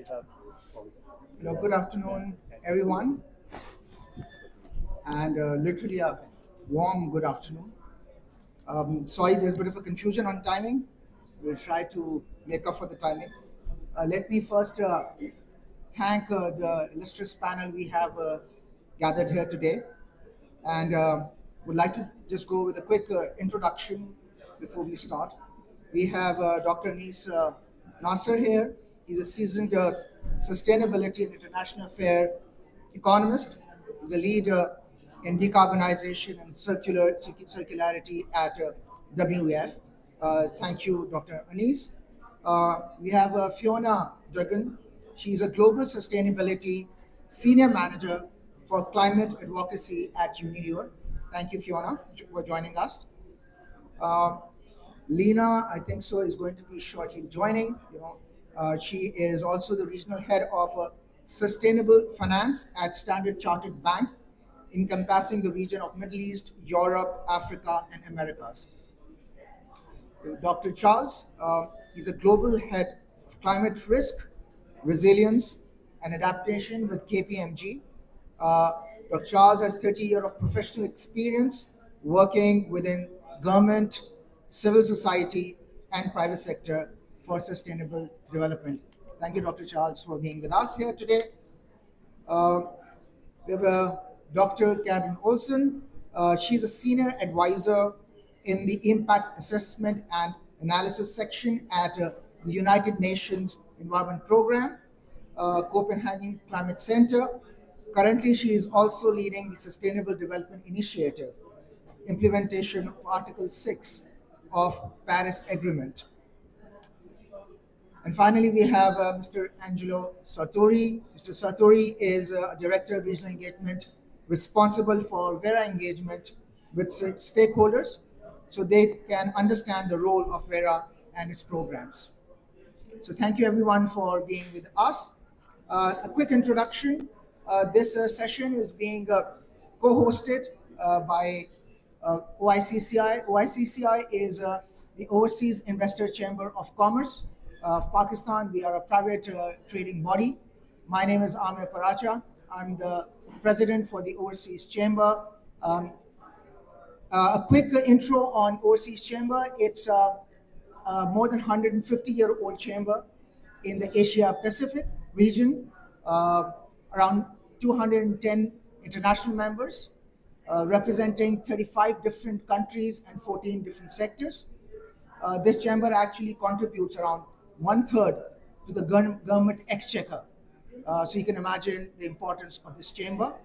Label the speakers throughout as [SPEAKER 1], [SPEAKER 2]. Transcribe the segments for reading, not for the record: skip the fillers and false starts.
[SPEAKER 1] Hello, good afternoon, everyone, and literally a warm good afternoon. Sorry, there's a bit of a confusion on timing. We'll try to make up for the timing. Let me first thank the illustrious panel we have gathered here today, and would like to just go with a quick introduction before we start. We have Dr. Nassar here. He's a seasoned sustainability and international affair economist. He's the leader in decarbonization and circularity at WEF. Thank you, Dr. Anis. We have Fiona Duggan. She's a global sustainability senior manager for climate advocacy at Unilever. Thank you, Fiona, for joining us. Uh, Lina, I think so, is going to be shortly joining. She is also the regional head of sustainable finance at Standard Chartered Bank, encompassing the region of Middle East, Europe, Africa, and Americas. Dr. Charles, he's a global head of climate risk, resilience, and adaptation with KPMG. Uh, Dr. Charles has 30 years of professional experience working within government, civil society, and private sector for sustainable development. Thank you, Dr. Charles, for being with us here today. Uh, we have Dr. Karen Olsen. She's a senior advisor in the impact assessment and analysis section at the United Nations Environment Program, Copenhagen Climate Center. Currently, she is also leading the Sustainable Development Initiative, implementation of Article 6 of Paris Agreement. And finally, we have Mr. Angelo Sartori. Mr. Sartori is Director of Regional Engagement responsible for Verra engagement with stakeholders so they can understand the role of Verra and its programs. So thank you everyone for being with us. A quick introduction. This session is being co-hosted by OICCI. OICCI is the Overseas Investor Chamber of Commerce of Pakistan. We are a private trading body. My name is Amir Paracha. I'm the president for the Overseas Chamber. A quick intro on Overseas Chamber. It's more than 150-year-old chamber in the Asia Pacific region, around 210 international members, representing 35 different countries and 14 different sectors. This chamber actually contributes around 1/3 to the government exchequer. So you can imagine the importance of this chamber.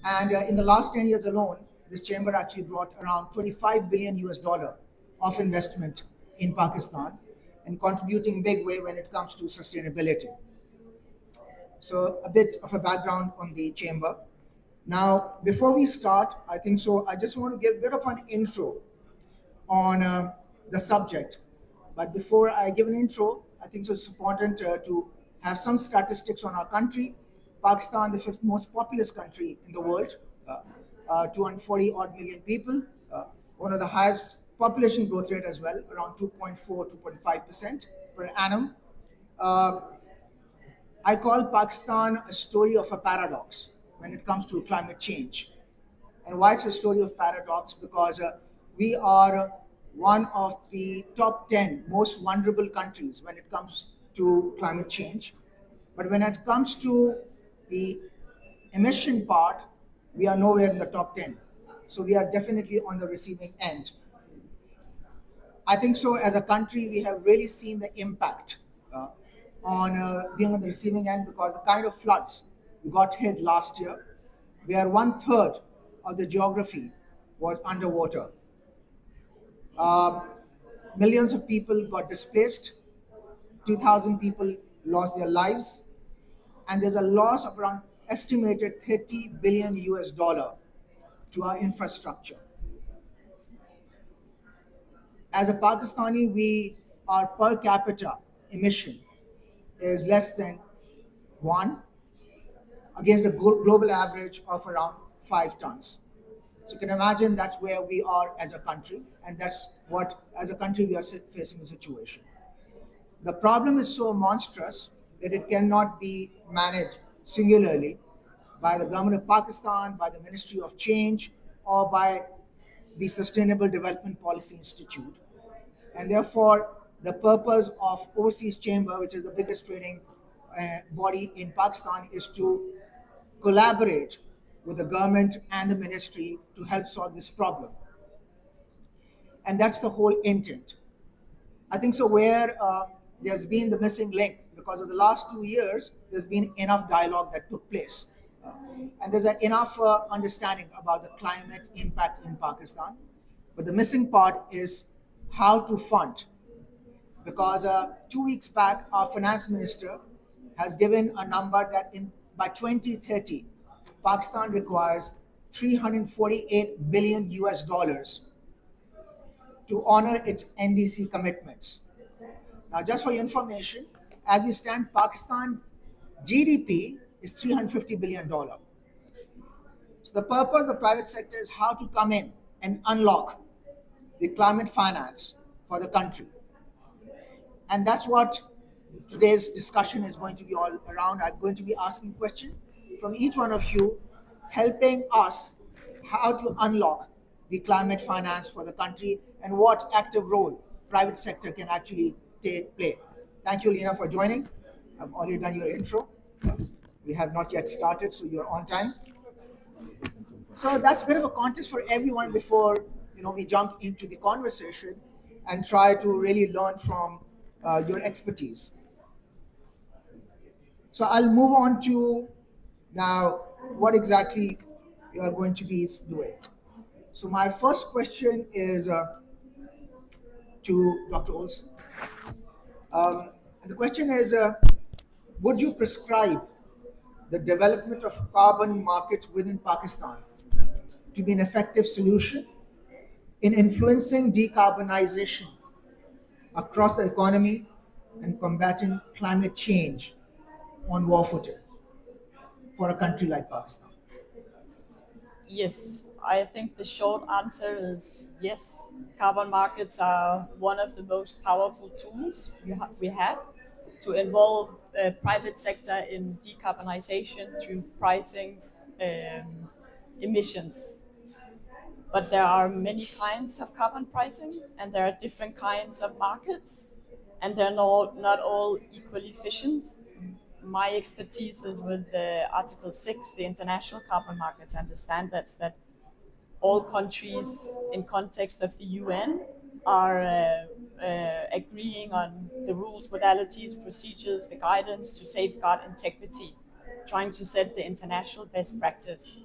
[SPEAKER 1] And in the last 10 years alone, this chamber actually brought around 25 billion US dollar of investment in Pakistan and contributing big way when it comes to sustainability. So a bit of a background on the chamber. Now, before we start, I think so, I just want to give a bit of an intro on the subject. But before I give an intro, I think so it's important to have some statistics on our country. Pakistan, the fifth most populous country in the world, 240 odd million people, one of the highest population growth rate as well, around 2.4, 2.5% per annum. I call Pakistan a story of a paradox when it comes to climate change. And why it's a story of paradox? Because we are one of the top 10 most vulnerable countries when it comes to climate change. But when it comes to the emission part, we are nowhere in the top 10. So we are definitely on the receiving end. I think so as a country, we have really seen the impact on being on the receiving end because the kind of floods we got hit last year, where 1/3 of the geography was underwater. Millions of people got displaced, 2,000 people lost their lives, and there's a loss of around estimated 30 billion US dollar to our infrastructure. As a Pakistani, our per capita emission is less than 1 against the global average of around 5 tons. So you can imagine that's where we are as a country, and that's what, as a country, we are facing the situation. The problem is so monstrous that it cannot be managed singularly by the government of Pakistan, by the Ministry of Change, or by the Sustainable Development Policy Institute. And therefore, the purpose of Overseas Chamber, which is the biggest trading body in Pakistan, is to collaborate with the government and the ministry to help solve this problem. And that's the whole intent. I think so. Where there's been the missing link because of the last 2 years, there's been enough dialogue that took place, and there's enough understanding about the climate impact in Pakistan. But the missing part is how to fund, because 2 weeks back, our finance minister has given a number that in by 2030, Pakistan requires 348 billion US dollars to honor its NDC commitments. Now, just for your information, as we stand, Pakistan GDP is $350 billion. So the purpose of the private sector is how to come in and unlock the climate finance for the country. And that's what today's discussion is going to be all around. I'm going to be asking questions from each one of you, helping us how to unlock the climate finance for the country and what active role private sector can actually play. Thank you, Lina, for joining. I've already done your intro. We have not yet started, so you're on time. So that's a bit of a context for everyone before we jump into the conversation and try to really learn from your expertise. So I'll move on to now what exactly you are going to be doing. So my first question is to Dr. Olsen. And the question is, would you prescribe the development of carbon markets within Pakistan to be an effective solution in influencing decarbonization across the economy and combating climate change on war footing for a country like Pakistan?
[SPEAKER 2] Yes, I think the short answer is yes. Carbon markets are one of the most powerful tools we have to involve private sector in decarbonization through pricing emissions. But there are many kinds of carbon pricing, and there are different kinds of markets, and they're not all equally efficient. My expertise is with the Article 6, the international carbon markets, and the standards that all countries in context of the UN are agreeing on the rules, modalities, procedures, the guidance to safeguard integrity, trying to set the international best practice.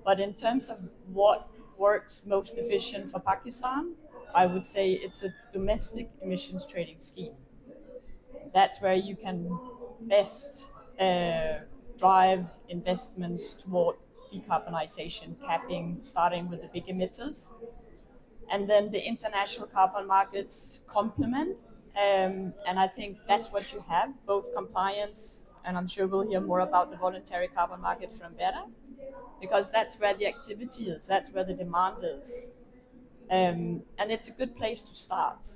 [SPEAKER 2] But in terms of what works most efficient for Pakistan, I would say it's a domestic emissions trading scheme. That's where you can best drive investments toward decarbonization, capping, starting with the big emitters. And then the international carbon markets complement. And I think that's what you have, both compliance, and I'm sure we'll hear more about the voluntary carbon market from Verra, because that's where the activity is, that's where the demand is. And it's a good place to start.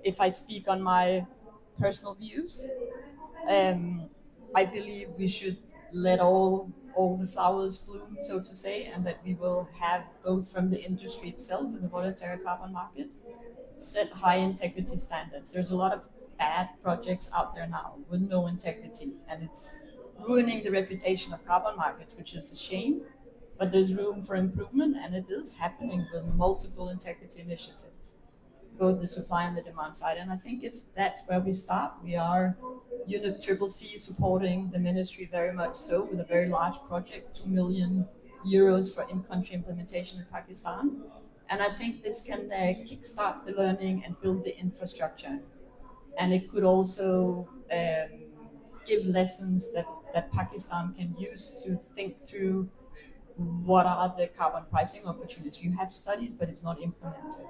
[SPEAKER 2] If I speak on my personal views, I believe we should let all the flowers bloom, so to say, and that we will have both from the industry itself and the voluntary carbon market set high integrity standards. There's a lot of bad projects out there now with no integrity, and it's ruining the reputation of carbon markets, which is a shame. But there's room for improvement, and it is happening with multiple integrity initiatives, both the supply and the demand side. And I think if that's where we start, we are UNEP supporting the ministry very much so, with a very large project, 2 million euros for in-country implementation in Pakistan. And I think this can kickstart the learning and build the infrastructure. And it could also give lessons that Pakistan can use to think through what are the carbon pricing opportunities. You have studies, but it's not implemented.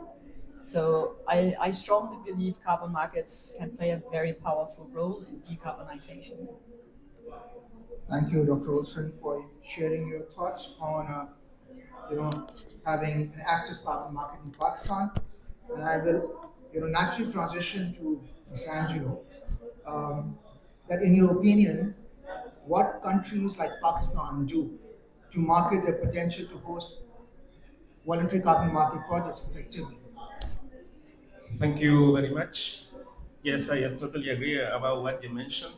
[SPEAKER 2] So I strongly believe carbon markets can play a very powerful role in decarbonization.
[SPEAKER 1] Thank you, Dr. Olsen, for sharing your thoughts on having an active carbon market in Pakistan. And I will naturally transition to Mr. Angelo, um, that in your opinion, what countries like Pakistan do to market their potential to host voluntary carbon market projects effectively?
[SPEAKER 3] Thank you very much. Yes, I totally agree about what you mentioned.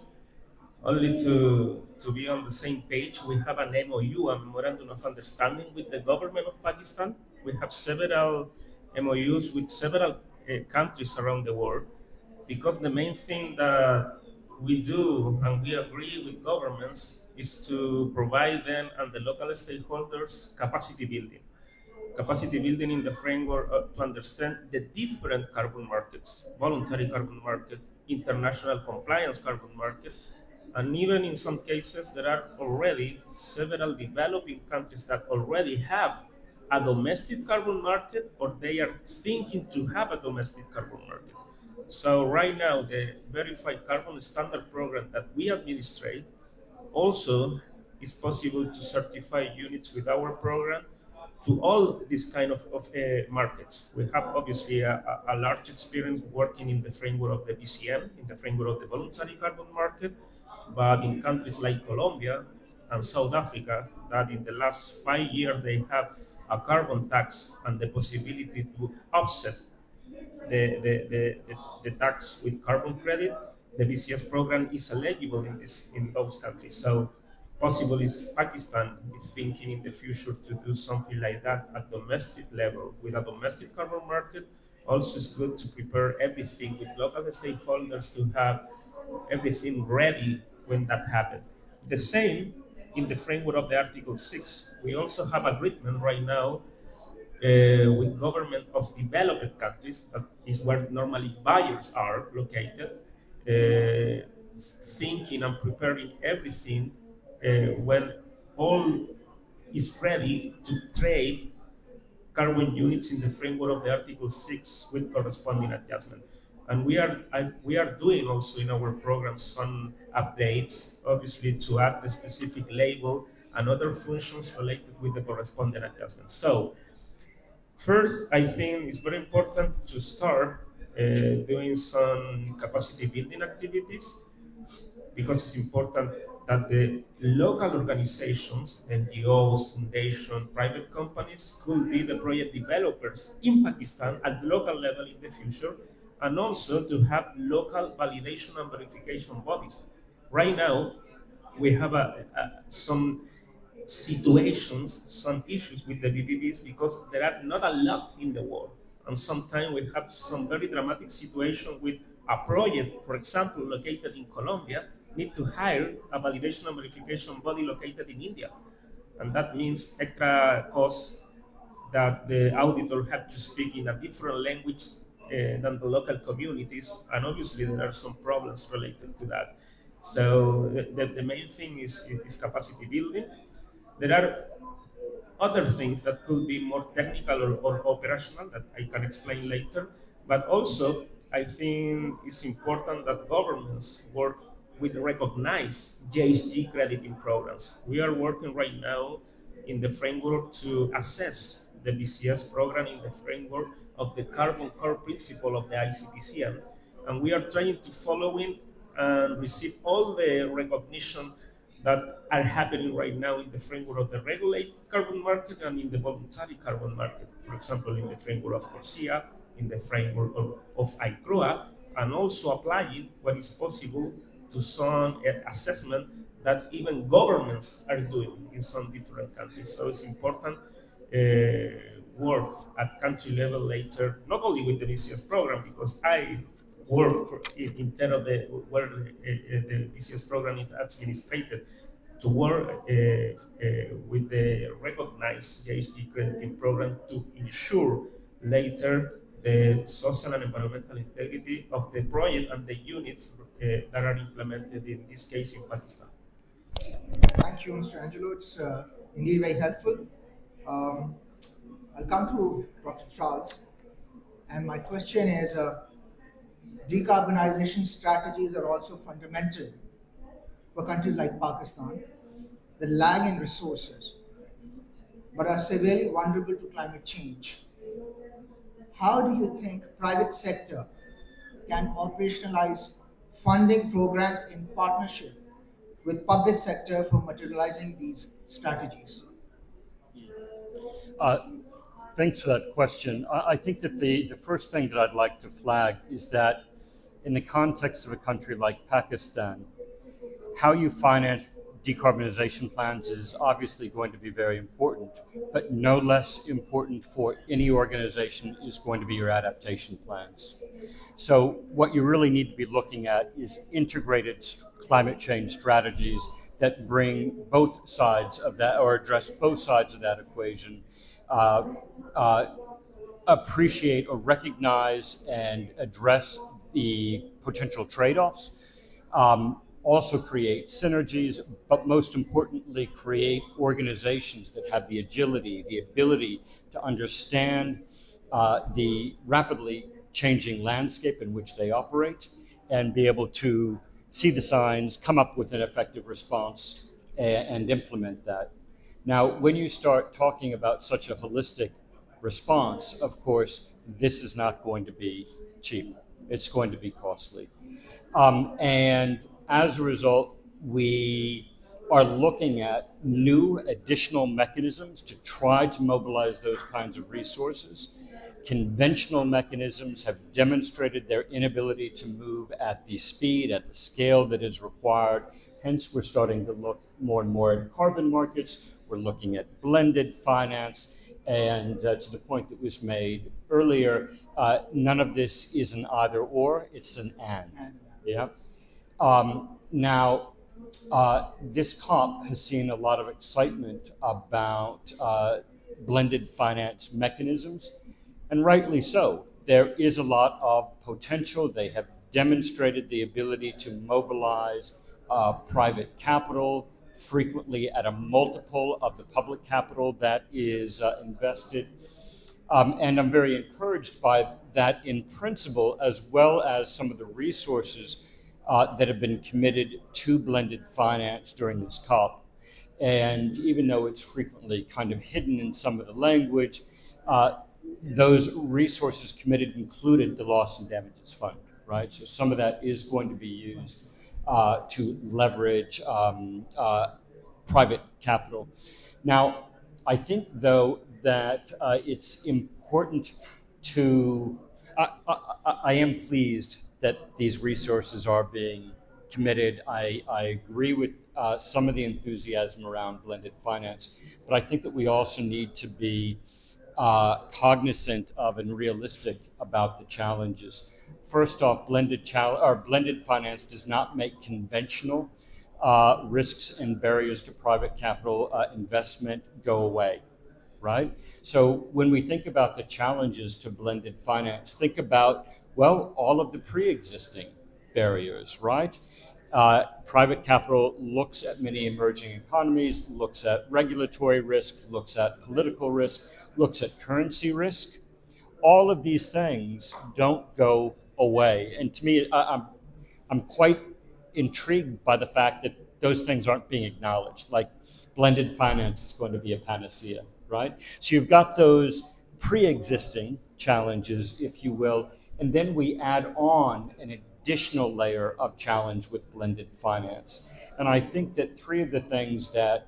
[SPEAKER 3] Only to be on the same page, we have an MOU, a Memorandum of Understanding with the government of Pakistan. We have several MOUs with several countries around the world because the main thing that we do and we agree with governments is to provide them and the local stakeholders capacity building in the framework to understand the different carbon markets, voluntary carbon market, international compliance carbon market, and even in some cases there are already several developing countries that already have a domestic carbon market or they are thinking to have a domestic carbon market. So right now the verified carbon standard program that we administrate also is possible to certify units with our program to all these kind of markets. We have obviously a large experience working in the framework of the BCM, in the framework of the voluntary carbon market, but in countries like Colombia and South Africa, that in the last 5 years they have a carbon tax and the possibility to offset the tax with carbon credit, the BCS program is eligible in those countries. So possible is Pakistan is thinking in the future to do something like that at domestic level with a domestic carbon market. Also, it's good to prepare everything with local stakeholders to have everything ready when that happens. The same in the framework of the Article 6. We also have agreement right now with government of developed countries, that is where normally buyers are located, uh, thinking and preparing everything when all is ready to trade carbon units in the framework of the Article 6 with corresponding adjustment. And we are doing also in our program some updates, obviously to add the specific label and other functions related with the corresponding adjustment. So first, I think it's very important to start doing some capacity building activities because it's important that the local organizations, NGOs, foundations, private companies could be the project developers in Pakistan at the local level in the future, and also to have local validation and verification bodies. Right now, we have some situations, some issues with the BBBs because there are not a lot in the world. And sometimes we have some very dramatic situation with a project, for example, located in Colombia, need to hire a validation and verification body located in India. And that means extra costs that the auditor had to speak in a different language than the local communities, and obviously there are some problems related to that. So the main thing is capacity building. There are other things that could be more technical or operational that I can explain later. But also, I think it's important that governments work with recognized JSG crediting programs. We are working right now in the framework to assess the BCS program in the framework of the carbon core principle of the ICPCM. And we are trying to follow in and receive all the recognition that are happening right now in the framework of the regulated carbon market and in the voluntary carbon market. For example, in the framework of CORSIA, in the framework of ICROA, and also applying what is possible to some assessment that even governments are doing in some different countries. So it's important work at country level later, not only with the BCS program, because I work in terms of where the BCS program is administrated, to work with the recognized JSG crediting program to ensure later the social and environmental integrity of the project and the units that are implemented in this case in Pakistan.
[SPEAKER 1] Thank you, Mr. Angelo. It's indeed very helpful. Um, I'll come to Dr. Charles, and my question is decarbonization strategies are also fundamental for countries like Pakistan that lag in resources but are severely vulnerable to climate change. How do you think private sector can operationalize funding programs in partnership with public sector for materializing these strategies?
[SPEAKER 4] Uh, Thanks for that question. I think that the first thing that I'd like to flag is that in the context of a country like Pakistan, how you finance decarbonization plans is obviously going to be very important, but no less important for any organization is going to be your adaptation plans. So what you really need to be looking at is integrated climate change strategies that bring both sides of that or address both sides of that equation. Uh, uh, Appreciate or recognize and address the potential trade-offs, also create synergies, but most importantly, create organizations that have the agility, the ability to understand the rapidly changing landscape in which they operate and be able to see the signs, come up with an effective response, and implement that. Now, when you start talking about such a holistic response, of course, this is not going to be cheap. It's going to be costly. And as a result, we are looking at new additional mechanisms to try to mobilize those kinds of resources. Conventional mechanisms have demonstrated their inability to move at the speed, at the scale that is required. Hence, we're starting to look more and more at carbon markets. We're looking at blended finance. And to the point that was made earlier, none of this is an either or, it's an and. Yeah. Now, this COP has seen a lot of excitement about blended finance mechanisms, and rightly so. There is a lot of potential. They have demonstrated the ability to mobilize private capital, frequently at a multiple of the public capital that is invested. And I'm very encouraged by that in principle, as well as some of the resources that have been committed to blended finance during this COP. And even though it's frequently kind of hidden in some of the language, those resources committed included the Loss and Damages Fund, right? So some of that is going to be used to leverage private capital. Now, I think, though, that it's important to, I am pleased that these resources are being committed. I agree with some of the enthusiasm around blended finance, but I think that we also need to be cognizant of and realistic about the challenges. First off, blended finance does not make conventional risks and barriers to private capital investment go away, right? So when we think about the challenges to blended finance, think about, well, all of the pre-existing barriers, right? Private capital looks at many emerging economies, looks at regulatory risk, looks at political risk, looks at currency risk. All of these things don't go away. And to me, I'm quite intrigued by the fact that those things aren't being acknowledged. Like blended finance is going to be a panacea, right? So you've got those pre-existing challenges, if you will, and then we add on an additional layer of challenge with blended finance. And I think that three of the things that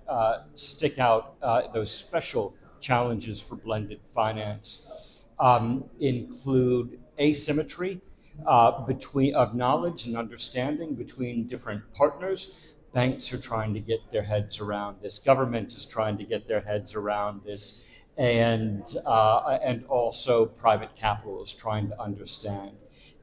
[SPEAKER 4] stick out, those special challenges for blended finance, include asymmetry of knowledge and understanding between different partners. Banks are trying to get their heads around this. Government is trying to get their heads around this, and also private capital is trying to understand.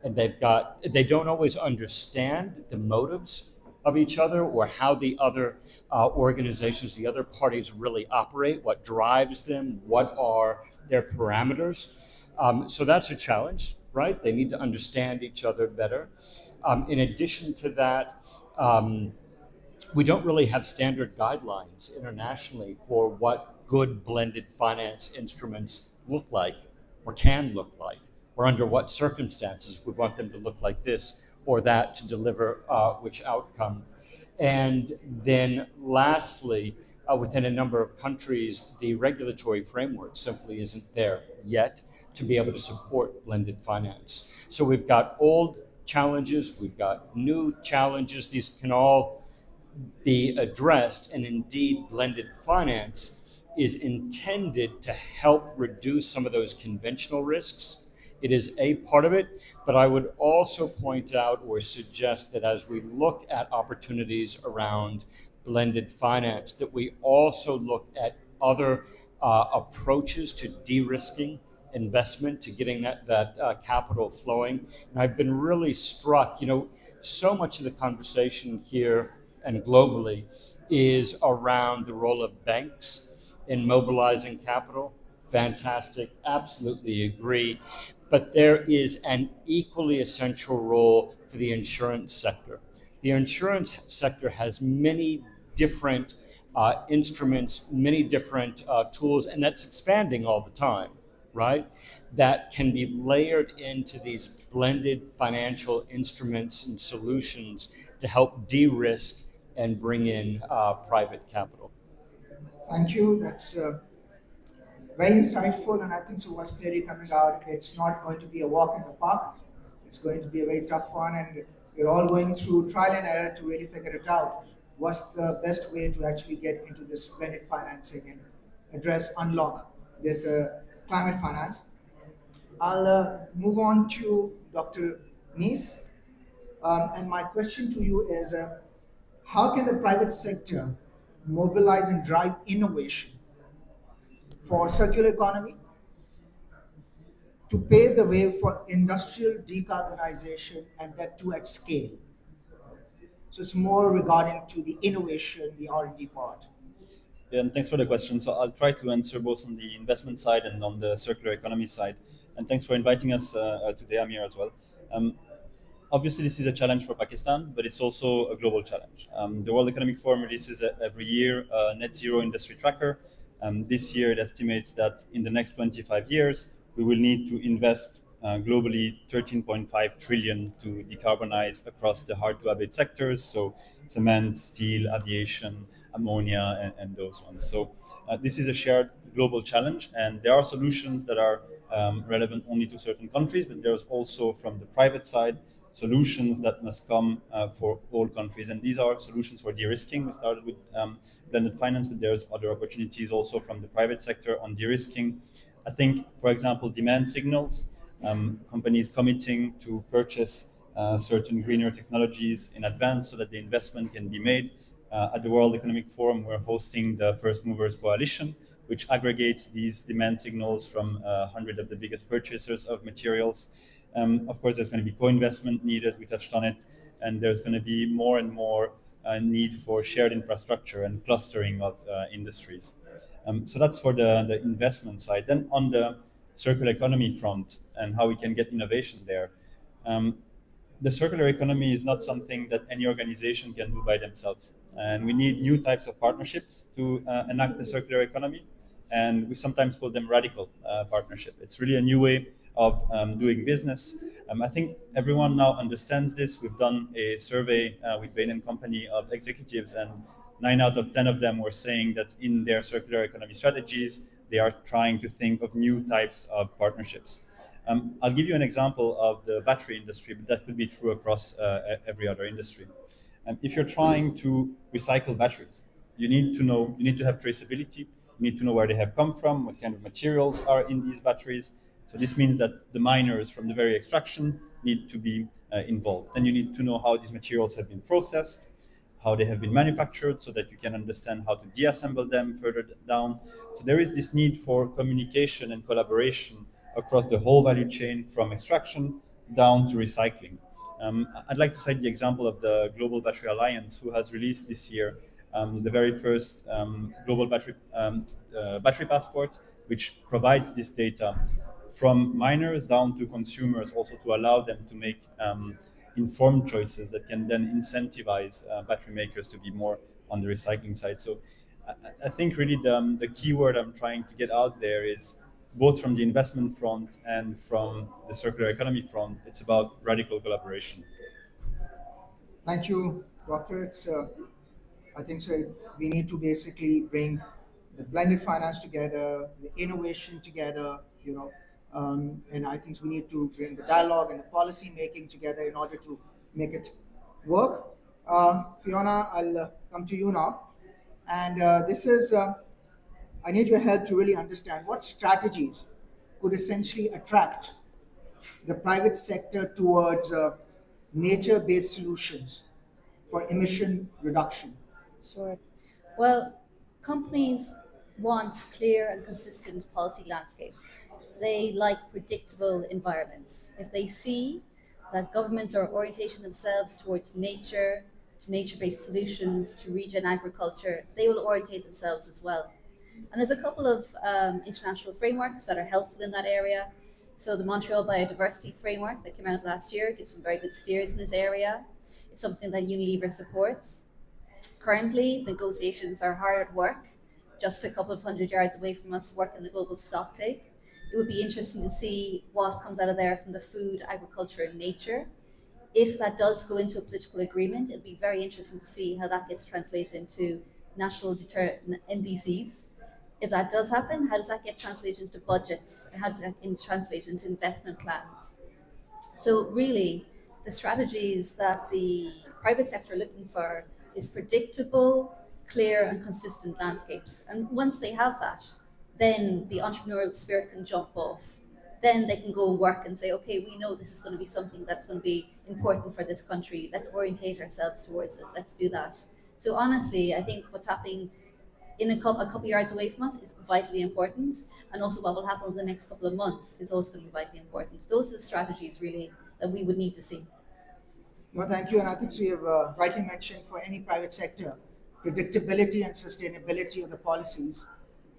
[SPEAKER 4] And they don't always understand the motives of each other or how the other organizations, the other parties really operate, what drives them, what are their parameters. So that's a challenge, right? They need to understand each other better. In addition to that, we don't really have standard guidelines internationally for what good blended finance instruments look like or can look like, or under what circumstances we want them to look like this or that to deliver which outcome. And then lastly, within a number of countries, the regulatory framework simply isn't there yet to be able to support blended finance. So we've got old challenges, we've got new challenges. These can all be addressed, and indeed, blended finance is intended to help reduce some of those conventional risks. It is a part of it, but I would also point out or suggest that as we look at opportunities around blended finance, that we also look at other approaches to de-risking investment, to getting that capital flowing. And I've been really struck, so much of the conversation here and globally is around the role of banks in mobilizing capital. Fantastic, absolutely agree. But there is an equally essential role for the insurance sector. The insurance sector has many different instruments, many different tools, and that's expanding all the time, right? That can be layered into these blended financial instruments and solutions to help de-risk and bring in private capital.
[SPEAKER 1] Thank you. That's very insightful, and I think so. What's clearly coming out, it's not going to be a walk in the park. It's going to be a very tough one, and we're all going through trial and error to really figure it out. What's the best way to actually get into this blended financing and unlock this climate finance? I'll move on to Dr. Nice. And my question to you is, how can the private sector mobilize and drive innovation for circular economy to pave the way for industrial decarbonization, and that too at scale? So it's more regarding to the innovation, the R&D part.
[SPEAKER 5] Yeah, and thanks for the question. So I'll try to answer both on the investment side and on the circular economy side. And thanks for inviting us today, Amir, as well. Obviously, this is a challenge for Pakistan, but it's also a global challenge. The World Economic Forum releases every year a net zero industry tracker. This year, it estimates that in the next 25 years, we will need to invest globally 13.5 trillion to decarbonize across the hard-to-abate sectors, so cement, steel, aviation, ammonia, and those ones. So this is a shared global challenge, and there are solutions that are relevant only to certain countries, but there's also from the private side solutions that must come for all countries. And these are solutions for de-risking. We started with blended finance, but there's other opportunities also from the private sector on de-risking. I think, for example, demand signals, companies committing to purchase certain greener technologies in advance so that the investment can be made. At the World Economic Forum, we're hosting the First Movers Coalition, which aggregates these demand signals from 100 of the biggest purchasers of materials. Of course, there's going to be co-investment needed. We touched on it. And there's going to be more and more need for shared infrastructure and clustering of industries. So that's for the investment side. Then on the circular economy front and how we can get innovation there. The circular economy is not something that any organization can do by themselves. And we need new types of partnerships to enact the circular economy. And we sometimes call them radical partnership. It's really a new way of doing business. I think everyone now understands this. We've done a survey with Bain & Company of executives, and 9 out of 10 of them were saying that in their circular economy strategies, they are trying to think of new types of partnerships. I'll give you an example of the battery industry, but that could be true across every other industry. If you're trying to recycle batteries, you need to have traceability, you need to know where they have come from, what kind of materials are in these batteries. So this means that the miners from the very extraction need to be involved. Then you need to know how these materials have been processed, how they have been manufactured, so that you can understand how to deassemble them further down. So there is this need for communication and collaboration across the whole value chain from extraction down to recycling. I'd like to cite the example of the Global Battery Alliance, who has released this year the very first global battery passport, which provides this data from miners down to consumers, also to allow them to make informed choices that can then incentivize battery makers to be more on the recycling side. So I think really the key word I'm trying to get out there is both from the investment front and from the circular economy front, it's about radical collaboration.
[SPEAKER 1] Thank you, Doctor. I think so. We need to basically bring the blended finance together, the innovation together, And I think we need to bring the dialogue and the policy making together in order to make it work. Fiona, I'll come to you now. And this is, I need your help to really understand what strategies could essentially attract the private sector towards nature-based solutions for emission reduction.
[SPEAKER 6] Sure. Well, companies want clear and consistent policy landscapes. They like predictable environments. If they see that governments are orientating themselves towards nature, to nature-based solutions, to regen agriculture, they will orientate themselves as well. And there's a couple of international frameworks that are helpful in that area. So the Montreal Biodiversity Framework that came out last year gives some very good steers in this area. It's something that Unilever supports. Currently, negotiations are hard at work, just a couple of 100 yards away from us, working the global stocktake. It would be interesting to see what comes out of there from the food, agriculture, and nature. If that does go into a political agreement, it'd be very interesting to see how that gets translated into national NDCs. If that does happen, how does that get translated into budgets? And how does that get translated into investment plans? So really, the strategies that the private sector are looking for is predictable, clear, and consistent landscapes. And once they have that, then the entrepreneurial spirit can jump off. Then they can go and work and say, okay, we know this is going to be something that's going to be important for this country. Let's orientate ourselves towards this. Let's do that. So honestly, I think what's happening in a couple yards away from us is vitally important. And also what will happen over the next couple of months is also going to be vitally important. Those are the strategies really that we would need to see.
[SPEAKER 1] No, thank you. And I think so you have rightly mentioned for any private sector, predictability and sustainability of the policies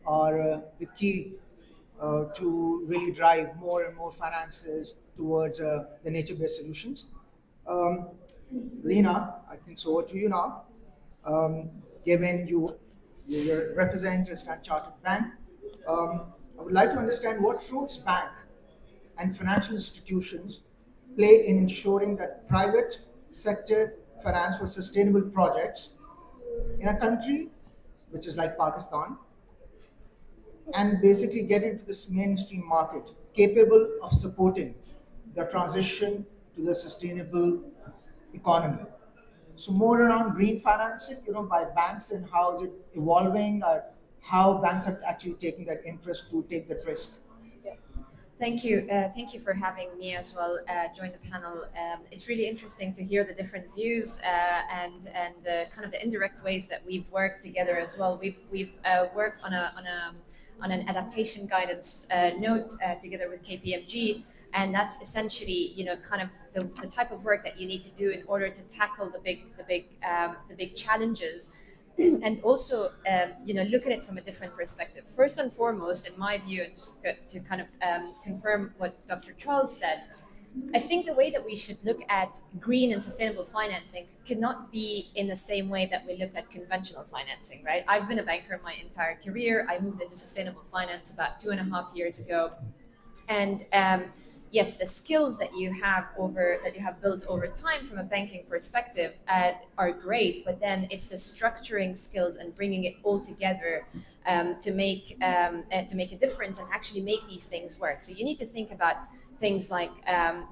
[SPEAKER 1] are the key to really drive more and more finances towards the nature-based solutions. Lina, I think so over to you now. Given you represent a Standard Chartered Bank, I would like to understand what roles bank and financial institutions play in ensuring that private sector finance for sustainable projects in a country which is like Pakistan, and basically get into this mainstream market capable of supporting the transition to the sustainable economy. So more around green financing, by banks, and how is it evolving, or how banks are actually taking that interest to take that risk.
[SPEAKER 7] Thank you. Thank you for having me as well join the panel. It's really interesting to hear the different views and the kind of the indirect ways that we've worked together as well. We've worked on an adaptation guidance note together with KPMG, and that's essentially kind of the type of work that you need to do in order to tackle the big challenges. And also, look at it from a different perspective. First and foremost, in my view, and just to kind of confirm what Dr. Charles said, I think the way that we should look at green and sustainable financing cannot be in the same way that we looked at conventional financing, right? I've been a banker my entire career. I moved into sustainable finance about 2.5 years ago. And yes, the skills that you have built over time from a banking perspective are great, but then it's the structuring skills and bringing it all together to make a difference and actually make these things work. So you need to think about things like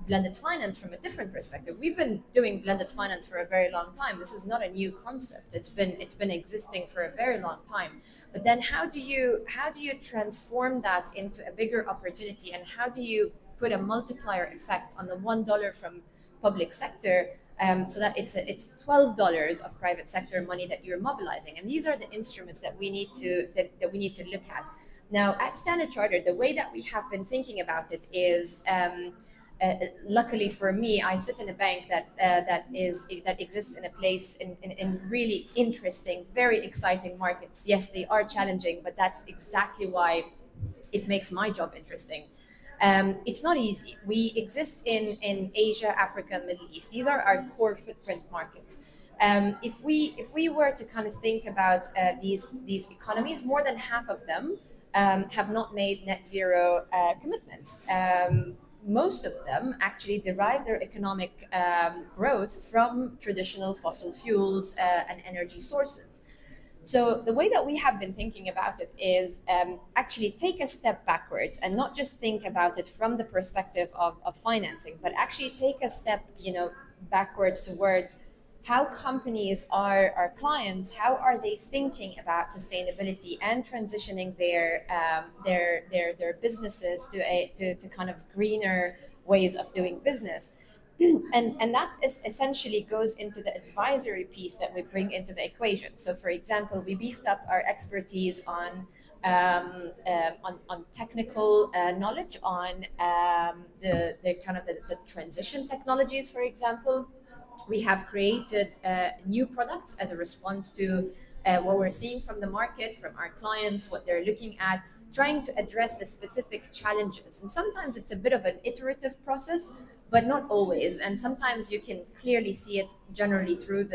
[SPEAKER 7] blended finance from a different perspective. We've been doing blended finance for a very long time. This is not a new concept. It's been existing for a very long time. But then how do you transform that into a bigger opportunity, and how do you put a multiplier effect on the $1 from public sector, so that it's $12 of private sector money that you're mobilizing? And these are the instruments that we need to look at. Now, at Standard Chartered, the way that we have been thinking about it is, luckily for me, I sit in a bank that exists in a place in really interesting, very exciting markets. Yes, they are challenging, but that's exactly why it makes my job interesting. It's not easy. We exist in Asia, Africa, Middle East. These are our core footprint markets. If we were to kind of think about these economies, more than half of them have not made net zero commitments. Most of them actually derive their economic growth from traditional fossil fuels and energy sources. So the way that we have been thinking about it is actually take a step backwards and not just think about it from the perspective of financing, but actually take a step, backwards towards how companies are our clients, how are they thinking about sustainability and transitioning their businesses to kind of greener ways of doing business. And that is essentially goes into the advisory piece that we bring into the equation. So, for example, we beefed up our expertise on technical knowledge on the kind of the transition technologies, for example. We have created new products as a response to what we're seeing from the market, from our clients, what they're looking at, trying to address the specific challenges. And sometimes it's a bit of an iterative process, but not always. And sometimes you can clearly see it generally through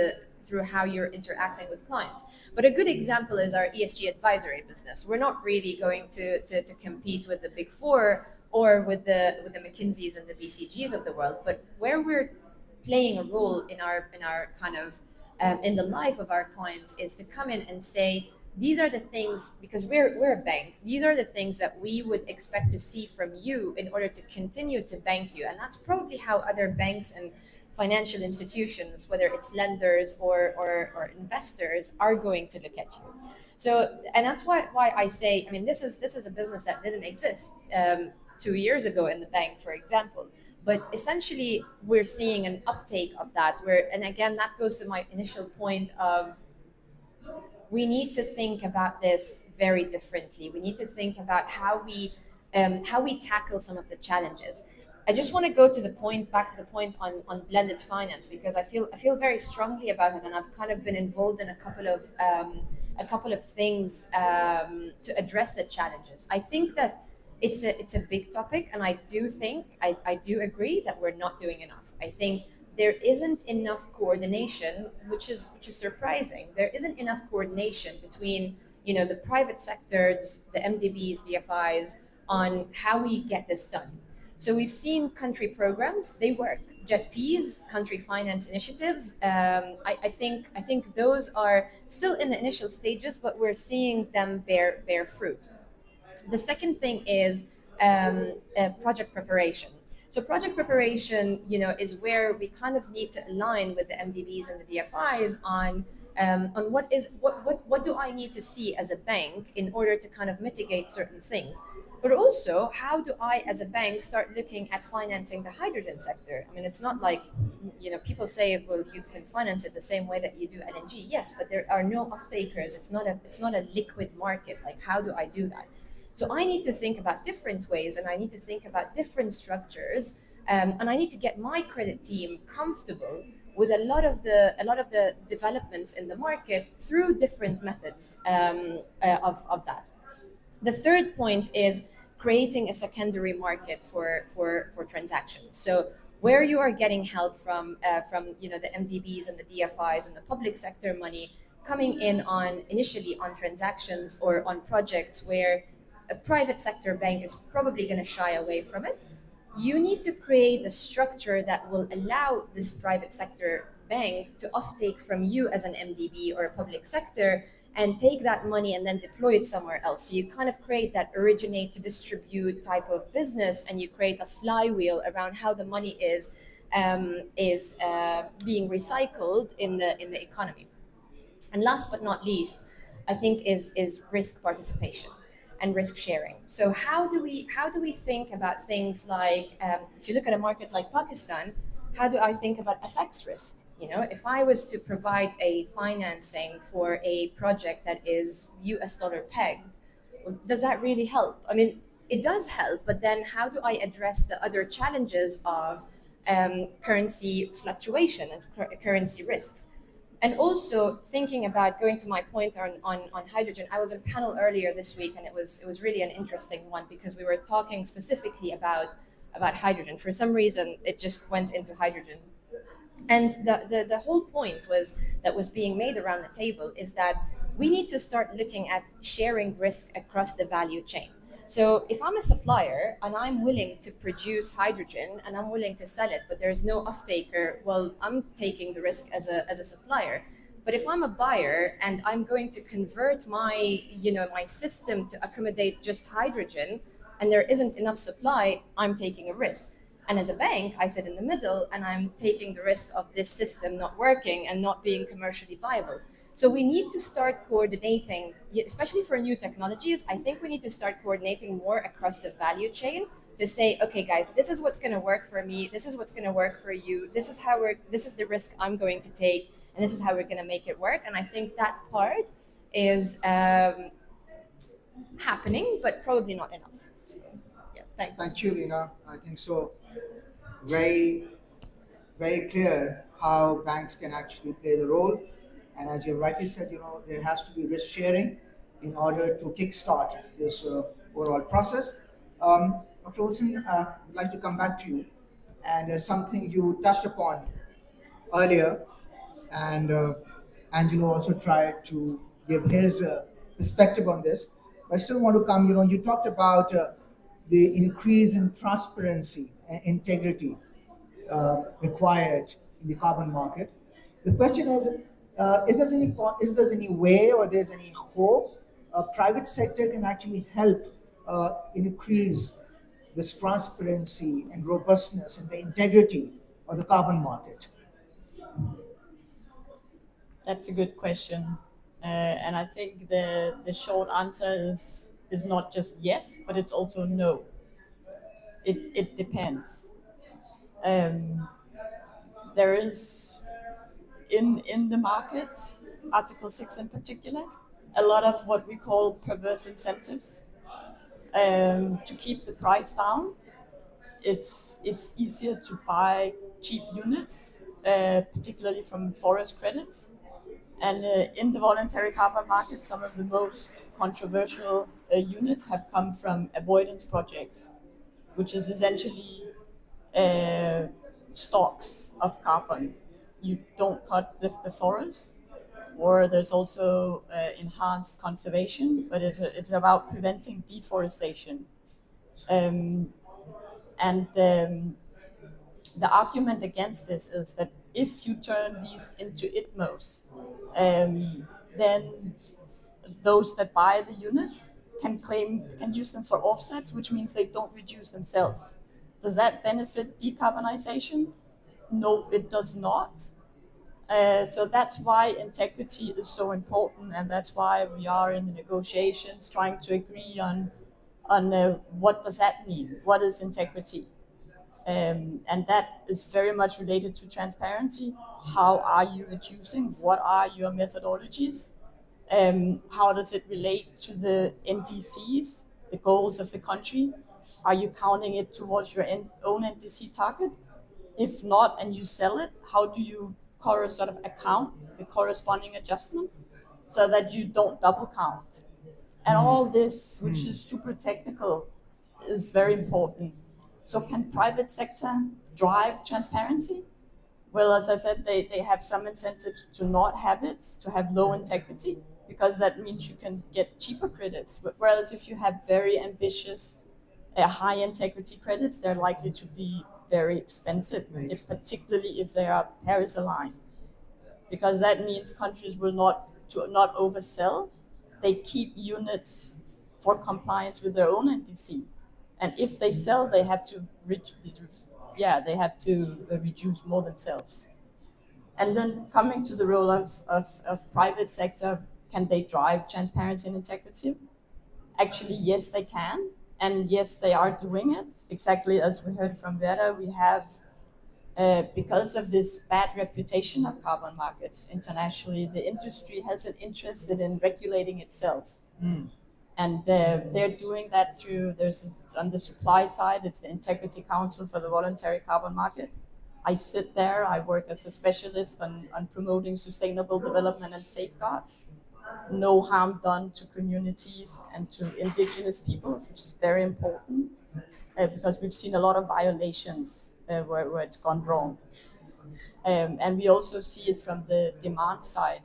[SPEAKER 7] how you're interacting with clients. But a good example is our ESG advisory business. We're not really going to compete with the Big Four or with the McKinseys and the BCGs of the world, but where we're playing a role in our kind of in the life of our clients is to come in and say, these are the things, because we're a bank, these are the things that we would expect to see from you in order to continue to bank you. And that's probably how other banks and financial institutions, whether it's lenders or investors, are going to look at you. So, and that's why I say, I mean, this is a business that didn't exist 2 years ago in the bank, for example. But essentially, we're seeing an uptake of that. And again, that goes to my initial point of, we need to think about this very differently. We need to think about how we tackle some of the challenges. I just want to go to the point, back to the point on blended finance, because I feel very strongly about it, and I've kind of been involved in a couple of things to address the challenges. I think that it's a big topic, and I do agree that we're not doing enough. I think there isn't enough coordination, which is surprising. There isn't enough coordination between the private sectors, the MDBs, DFIs, on how we get this done. So we've seen country programs; they work. JETPs, country finance initiatives. I think those are still in the initial stages, but we're seeing them bear fruit. The second thing is project preparation. So project preparation, is where we kind of need to align with the MDBs and the DFIs on what do I need to see as a bank in order to kind of mitigate certain things. But also, how do I, as a bank, start looking at financing the hydrogen sector? I mean, it's not like, people say, well, you can finance it the same way that you do LNG. Yes, but there are no off-takers. It's not a liquid market. Like, how do I do that? So I need to think about different ways, and I need to think about different structures, and I need to get my credit team comfortable with a lot of the developments in the market through different methods of that. The third point is creating a secondary market for transactions. So where you are getting help from the MDBs and the DFIs and the public sector money coming in initially on transactions or on projects where a private sector bank is probably going to shy away from it. You need to create a structure that will allow this private sector bank to offtake from you as an MDB or a public sector and take that money and then deploy it somewhere else. So you kind of create that originate to distribute type of business, and you create a flywheel around how the money is being recycled in the economy. And last but not least, I think is risk participation and risk sharing. So how do we think about things like, if you look at a market like Pakistan, how do I think about FX risk? If I was to provide a financing for a project that is US dollar pegged, does that really help? I mean, it does help, but then how do I address the other challenges of currency fluctuation and currency risks? And also thinking about, going to my point on hydrogen, I was on a panel earlier this week, and it was really an interesting one, because we were talking specifically about hydrogen. For some reason, it just went into hydrogen. And the whole point that was being made around the table is that we need to start looking at sharing risk across the value chain. So if I'm a supplier and I'm willing to produce hydrogen and I'm willing to sell it, but there's no off-taker, well, I'm taking the risk as a supplier. But if I'm a buyer and I'm going to convert my, my system to accommodate just hydrogen, and there isn't enough supply, I'm taking a risk. And as a bank, I sit in the middle and I'm taking the risk of this system not working and not being commercially viable. So we need to start coordinating, especially for new technologies. I think we need to start coordinating more across the value chain to say, okay, guys, this is what's going to work for me. This is what's going to work for you. This is the risk I'm going to take, and this is how we're going to make it work. And I think that part is happening, but probably not enough. So, yeah, thanks.
[SPEAKER 1] Thank you, Lina. I think so. Very, very clear how banks can actually play the role. And as you rightly said, there has to be risk sharing in order to kickstart this overall process. Dr. Olsen, I'd like to come back to you. And something you touched upon earlier, and Angelo also tried to give his perspective on this. But I still want to come, you talked about the increase in transparency and integrity required in the carbon market. The question is there any way or there's any hope private sector can actually help increase this transparency and robustness and the integrity of the carbon market?
[SPEAKER 2] That's a good question. And I think the short answer is not just yes, but it's also no. It depends. There is in the market, Article 6 in particular, a lot of what we call perverse incentives to keep the price down. It's easier to buy cheap units, particularly from forest credits. And in the voluntary carbon market, some of the most controversial units have come from avoidance projects, which is essentially stocks of carbon. You don't cut the forest, or there's also enhanced conservation, but it's about preventing deforestation. And the argument against this is that if you turn these into ITMOs, then those that buy the units can use them for offsets, which means they don't reduce themselves. Does that benefit decarbonization? No, it does not. So that's why integrity is so important, and that's why we are in the negotiations trying to agree on what does that mean? What is integrity? And that is very much related to transparency. How are you reducing? What are your methodologies? How does it relate to the NDCs, the goals of the country? Are you counting it towards your own NDC target? If not, and you sell it, how do you sort of account the corresponding adjustment so that you don't double count? And all this, which is super technical, is very important. So can private sector drive transparency? Well, as I said, they have some incentives to not have it, to have low integrity, because that means you can get cheaper credits. Whereas if you have very ambitious, high integrity credits, they're likely to be very expensive, if particularly if they are Paris aligned. Because that means countries will not oversell. They keep units for compliance with their own NDC. And if they sell, they have to reduce more themselves. And then coming to the role of private sector, can they drive transparency and integrity? Actually, yes, they can. And yes, they are doing it. Exactly as we heard from Verra, we have, because of this bad reputation of carbon markets internationally, the industry has an interest in regulating itself. And they're doing that through, on the supply side, it's the Integrity Council for the Voluntary Carbon Market. I sit there, I work as a specialist on promoting sustainable development and safeguards. No harm done to communities and to indigenous people, which is very important, because we've seen a lot of violations where it's gone wrong. And we also see it from the demand side.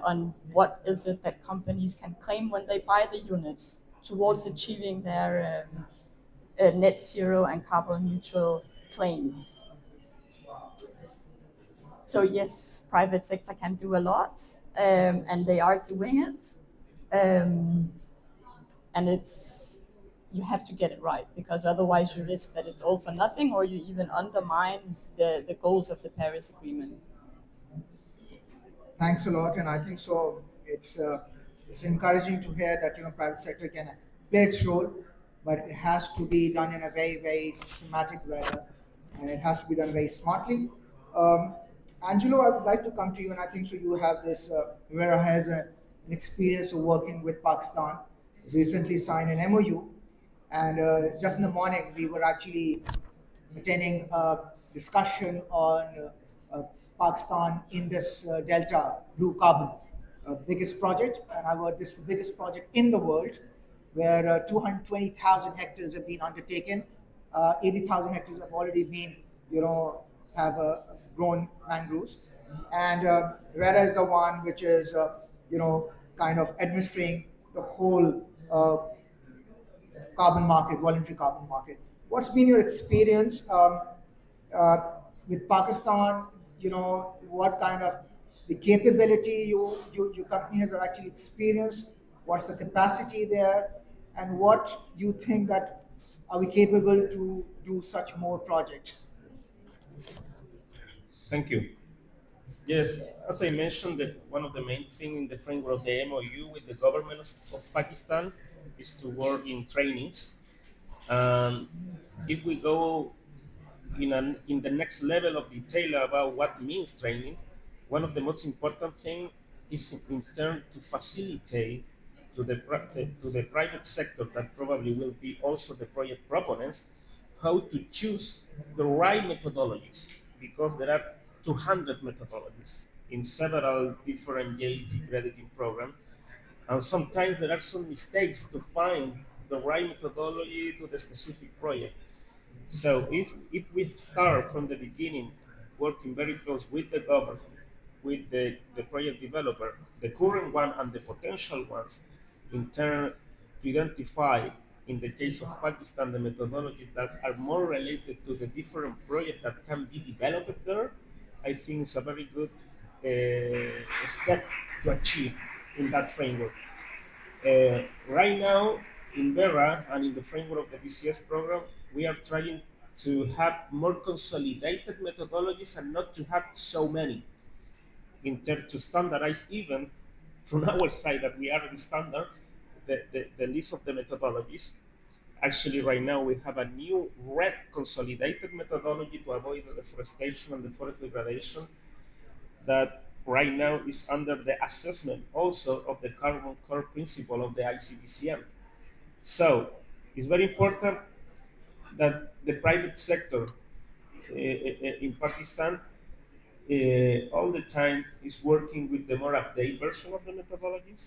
[SPEAKER 2] On what is it that companies can claim when they buy the units towards achieving their net zero and carbon neutral claims. So yes, private sector can do a lot, and they are doing it. And you have to get it right, because otherwise you risk that it's all for nothing, or you even undermine the goals of the Paris Agreement.
[SPEAKER 1] Thanks a lot, and I think so. It's encouraging to hear that private sector can play its role, but it has to be done in a very systematic way, and it has to be done very smartly. Um, Angelo, I would like to come to you, and I think so. You have this. Verra has an experience of working with Pakistan. Has recently signed an MOU, and just in the morning we were actually attending a discussion on Pakistan Indus Delta Blue Carbon, biggest project, and I heard this is the biggest project in the world, where 220,000 hectares have been undertaken. 80,000 hectares have already been, have grown mangroves, and Verra is the one which is, kind of administering the whole carbon market, voluntary carbon market. What's been your experience uh, with Pakistan? What kind of the capability your company has actually experienced? What's the capacity there? And what you think that are we capable to do such more projects?
[SPEAKER 3] Thank you. Yes, as I mentioned, that one of the main things in the framework of the MOU with the government of Pakistan is to work in trainings. Um, if we go in the next level of detail about what means training, one of the most important things is in turn to facilitate to the private sector, that probably will be also the project proponents, how to choose the right methodologies, because there are 200 methodologies in several different JHG crediting programs, and sometimes there are some mistakes to find the right methodology to the specific project. So if we start from the beginning, working very close with the government, with the project developer, the current one and the potential ones, in turn to identify, in the case of Pakistan, the methodologies that are more related to the different projects that can be developed there, I think it's a very good step to achieve in that framework. Right now, in Verra and in the framework of the BCS program, we are trying to have more consolidated methodologies and not to have so many, in terms to standardize even from our side that we are in standard the list of the methodologies. Actually, right now we have a new red consolidated methodology to avoid the deforestation and the forest degradation, that right now is under the assessment also of the carbon core principle of the ICBCM. So it's very important that the private sector in Pakistan all the time is working with the more updated version of the methodologies,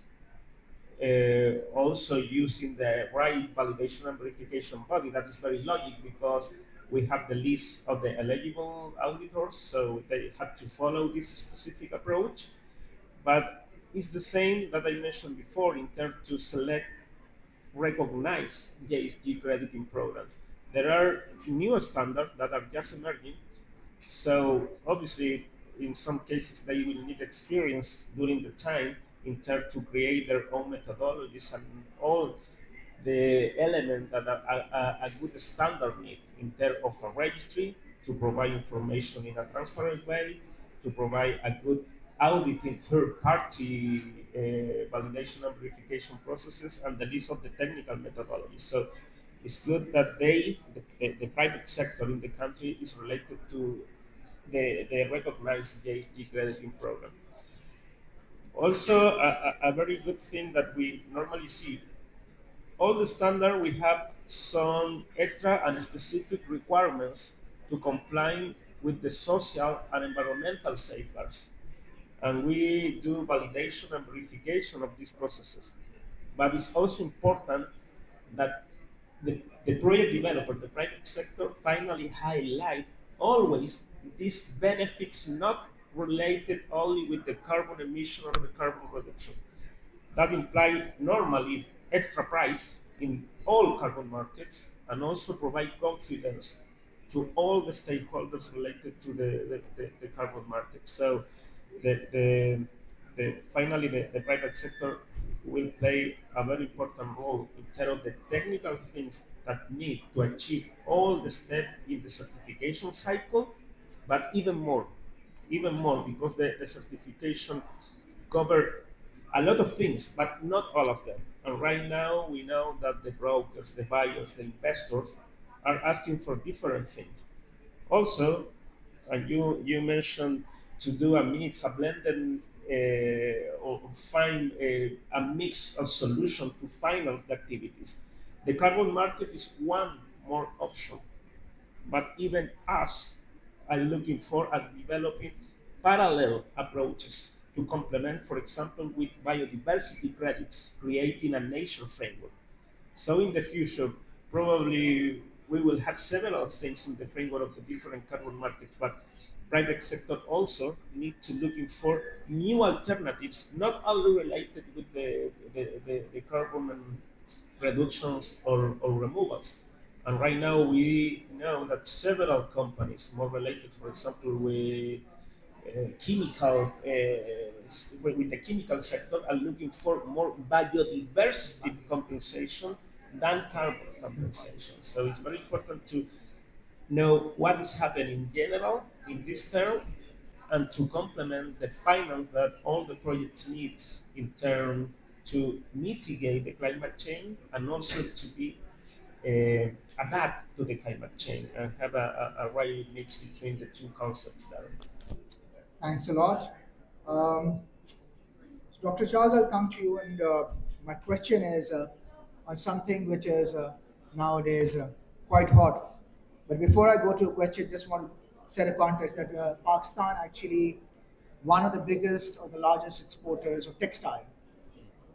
[SPEAKER 3] also using the right validation and verification body. That is very logic, because we have the list of the eligible auditors, so they have to follow this specific approach. But it's the same that I mentioned before in terms to select, recognize JSG crediting programs. There are new standards that are just emerging, so obviously, in some cases, they will need experience during the time in terms to create their own methodologies and all the elements that a good standard need, in terms of a registry, to provide information in a transparent way, to provide a good auditing third-party validation and verification processes, and the list of the technical methodologies. So it's good that the private sector in the country is related to the recognized JHG crediting program. Also, a very good thing that we normally see, all the standard we have some extra and specific requirements to comply with the social and environmental safeguards. And we do validation and verification of these processes. But it's also important that the project developer, the private sector, finally highlight always these benefits not related only with the carbon emission or the carbon reduction. That imply normally extra price in all carbon markets, and also provide confidence to all the stakeholders related to the carbon market. So finally, the private sector will play a very important role in terms of the technical things that need to achieve all the steps in the certification cycle, but even more, because the certification cover a lot of things, but not all of them. And right now, we know that the brokers, the buyers, the investors are asking for different things. Also, you mentioned to do a mix, a blended, or find a mix of solution to finance the activities. The carbon market is one more option, but even us are looking for and developing parallel approaches to complement, for example, with biodiversity credits, creating a nature framework. So in the future, probably we will have several things in the framework of the different carbon markets, but private sector also need to looking for new alternatives, not only related with the carbon reductions or removals. And right now we know that several companies more related, for example, with chemical, with the chemical sector are looking for more biodiversity compensation than carbon compensation. So it's very important to know what is happening in general in this term and to complement the finance that all the projects need in terms to mitigate the climate change and also to be adapt to the climate change and have a right mix between the two concepts there.
[SPEAKER 1] Thanks a lot. Dr. Charles, I'll come to you, and my question is on something which is nowadays quite hot. But before I go to a question, just want to set a context that Pakistan actually one of the biggest or the largest exporters of textile,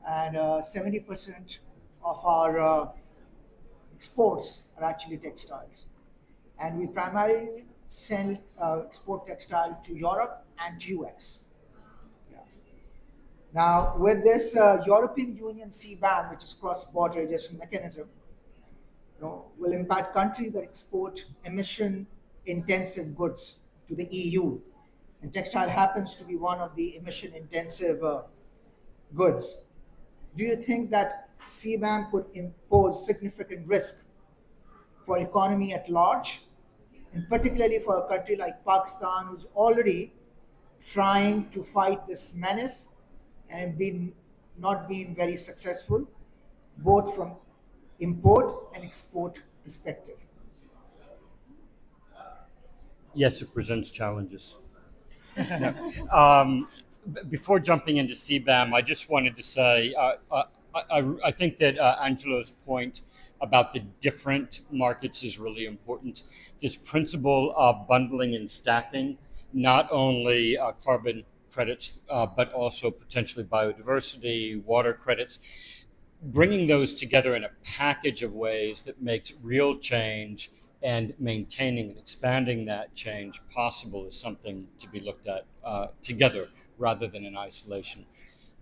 [SPEAKER 1] and 70% of our exports are actually textiles, and we primarily sell export textile to Europe and to US. Yeah. Now, with this European Union CBAM, which is cross-border adjustment mechanism, will impact countries that export emission-intensive goods to the EU, and textile happens to be one of the emission-intensive goods. Do you think that CBAM could impose significant risk for economy at large, and particularly for a country like Pakistan, who's already trying to fight this menace and not been very successful, both from import and export perspective?
[SPEAKER 4] Yes, it presents challenges. Before jumping into CBAM, I just wanted to say I think that Angelo's point about the different markets is really important. This principle of bundling and stacking, not only carbon credits, but also potentially biodiversity, water credits, bringing those together in a package of ways that makes real change and maintaining and expanding that change possible is something to be looked at together rather than in isolation.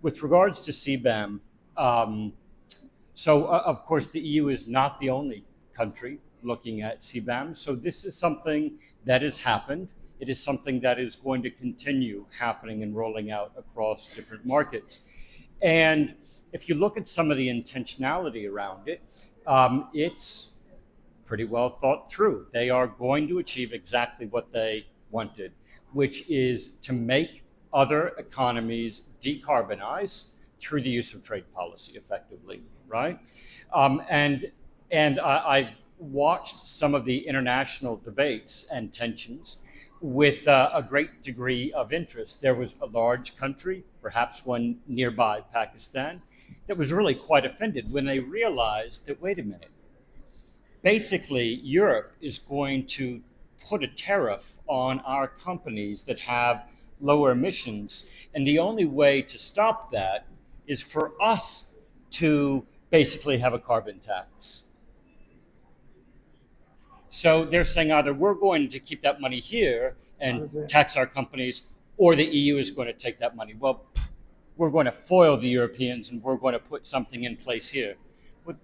[SPEAKER 4] With regards to CBAM, of course the EU is not the only country looking at CBAM. So this is something that has happened. It is something that is going to continue happening and rolling out across different markets. And if you look at some of the intentionality around it, it's pretty well thought through. They are going to achieve exactly what they wanted, which is to make other economies decarbonize through the use of trade policy effectively, right? I've watched some of the international debates and tensions with a great degree of interest. There was a large country, perhaps one nearby, Pakistan, that was really quite offended when they realized that, wait a minute, basically Europe is going to put a tariff on our companies that have lower emissions, and the only way to stop that is for us to basically have a carbon tax. So they're saying either we're going to keep that money here and tax our companies, or the EU is going to take that money. Well, we're going to foil the Europeans and we're going to put something in place here. But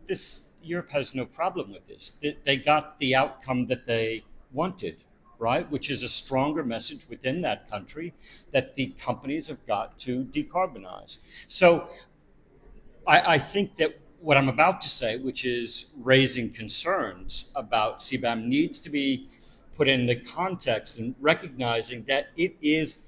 [SPEAKER 4] Europe has no problem with this. They got the outcome that they wanted, right? Which is a stronger message within that country that the companies have got to decarbonize. So I think that what I'm about to say, which is raising concerns about CBAM, needs to be put in the context and recognizing that it is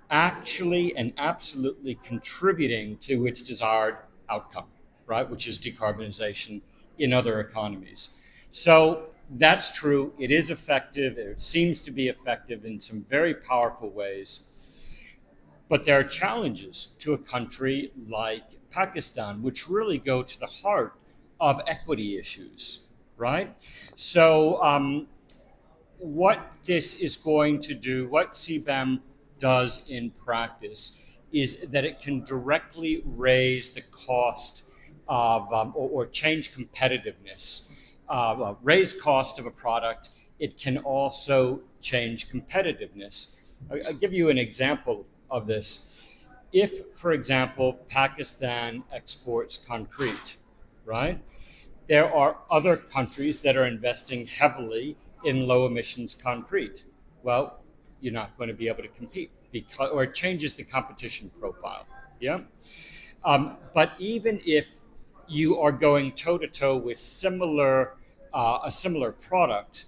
[SPEAKER 4] actually and absolutely contributing to its desired outcome, right, which is decarbonization in other economies. So that's true. It is effective. It seems to be effective in some very powerful ways. But there are challenges to a country like Pakistan, which really go to the heart of equity issues, right? So, what this is going to do, what CBAM does in practice, is that it can directly raise the cost of or change competitiveness, raise cost of a product. It can also change competitiveness. I'll give you an example of this. If, for example, Pakistan exports concrete, right? There are other countries that are investing heavily in low emissions concrete. Well, you're not going to be able to compete because, or it changes the competition profile. Yeah. But even if you are going toe to toe with a similar product,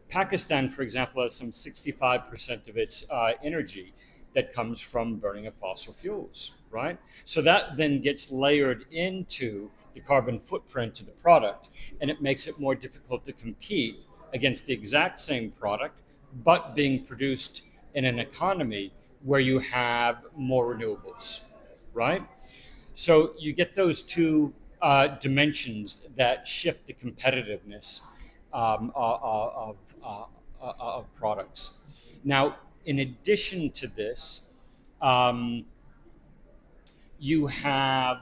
[SPEAKER 4] Pakistan, for example, has some 65% of its energy that comes from burning of fossil fuels, right? So that then gets layered into the carbon footprint of the product, and it makes it more difficult to compete against the exact same product, but being produced in an economy where you have more renewables, right? So you get those two dimensions that shift the competitiveness of products. Now, in addition to this, you have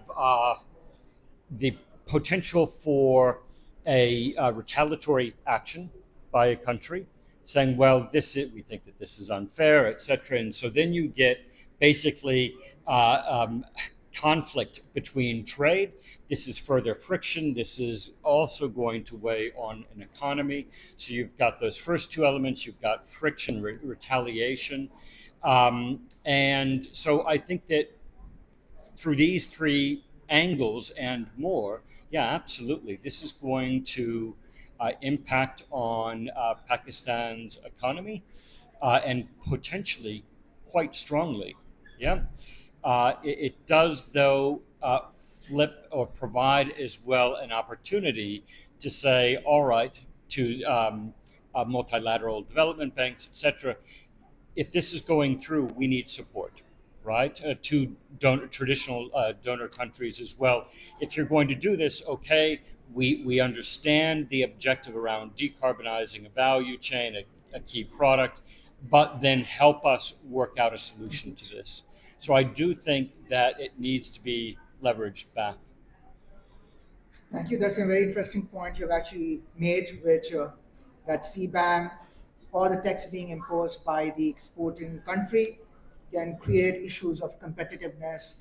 [SPEAKER 4] the potential for a retaliatory action by a country saying, well, we think that this is unfair, et cetera. And so then you get basically conflict between trade. This is further friction. This is also going to weigh on an economy. So you've got those first two elements. You've got friction, retaliation. And so I think that through these three angles and more, yeah, absolutely, this is going to impact on Pakistan's economy and potentially quite strongly. Yeah. It does, though, flip or provide as well an opportunity to say, all right, to multilateral development banks, et cetera, if this is going through, we need support, right? To traditional donor countries as well. If you're going to do this, okay, we understand the objective around decarbonizing a value chain, a key product, but then help us work out a solution to this. So I do think that it needs to be leveraged back.
[SPEAKER 1] Thank you. That's a very interesting point you've actually made, which that CBAM or the tax being imposed by the exporting country can create issues of competitiveness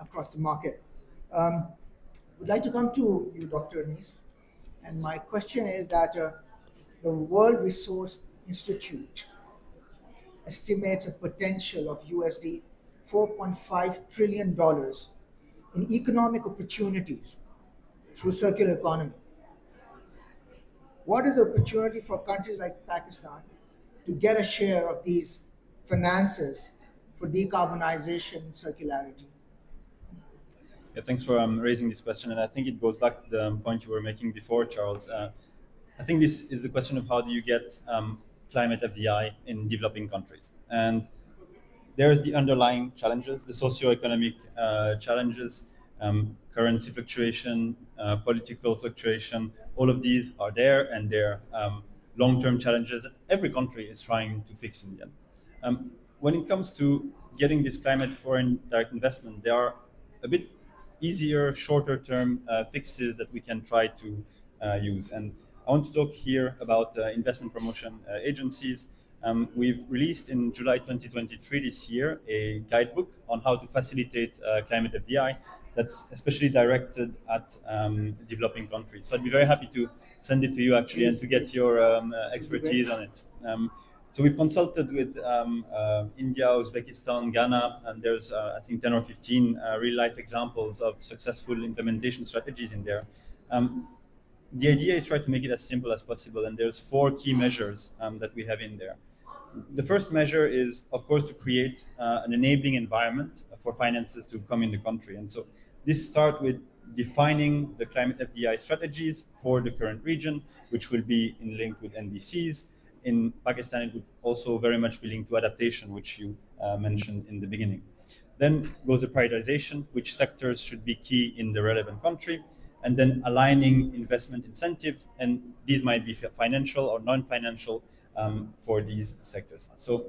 [SPEAKER 1] across the market. Would like to come to you, Dr. Anis, and my question is that the World Resource Institute estimates a potential of USD $4.5 trillion in economic opportunities through circular economy. What is the opportunity for countries like Pakistan to get a share of these finances for decarbonization and circularity?
[SPEAKER 5] Yeah, thanks for raising this question, and I think it goes back to the point you were making before, Charles. I think this is the question of how do you get climate FDI in developing countries, and there's the underlying challenges, the socio-economic challenges, currency fluctuation, political fluctuation. All of these are there, and they're long-term challenges every country is trying to fix in the end. When it comes to getting this climate foreign direct investment, there are a bit easier, shorter-term fixes that we can try to use. And I want to talk here about investment promotion agencies. We've released in July 2023 this year a guidebook on how to facilitate climate FDI that's especially directed at developing countries. So I'd be very happy to send it to you actually and to get your expertise on it. So we've consulted with India, Uzbekistan, Ghana, and there's I think 10 or 15 real-life examples of successful implementation strategies in there. The idea is try to make it as simple as possible, and there's 4 key measures that we have in there. The first measure is, of course, to create an enabling environment for finances to come in the country. And so this starts with defining the climate FDI strategies for the current region, which will be in link with NDCs. In Pakistan, it would also very much be linked to adaptation, which you mentioned in the beginning. Then goes the prioritization, which sectors should be key in the relevant country, and then aligning investment incentives, and these might be financial or non-financial for these sectors. So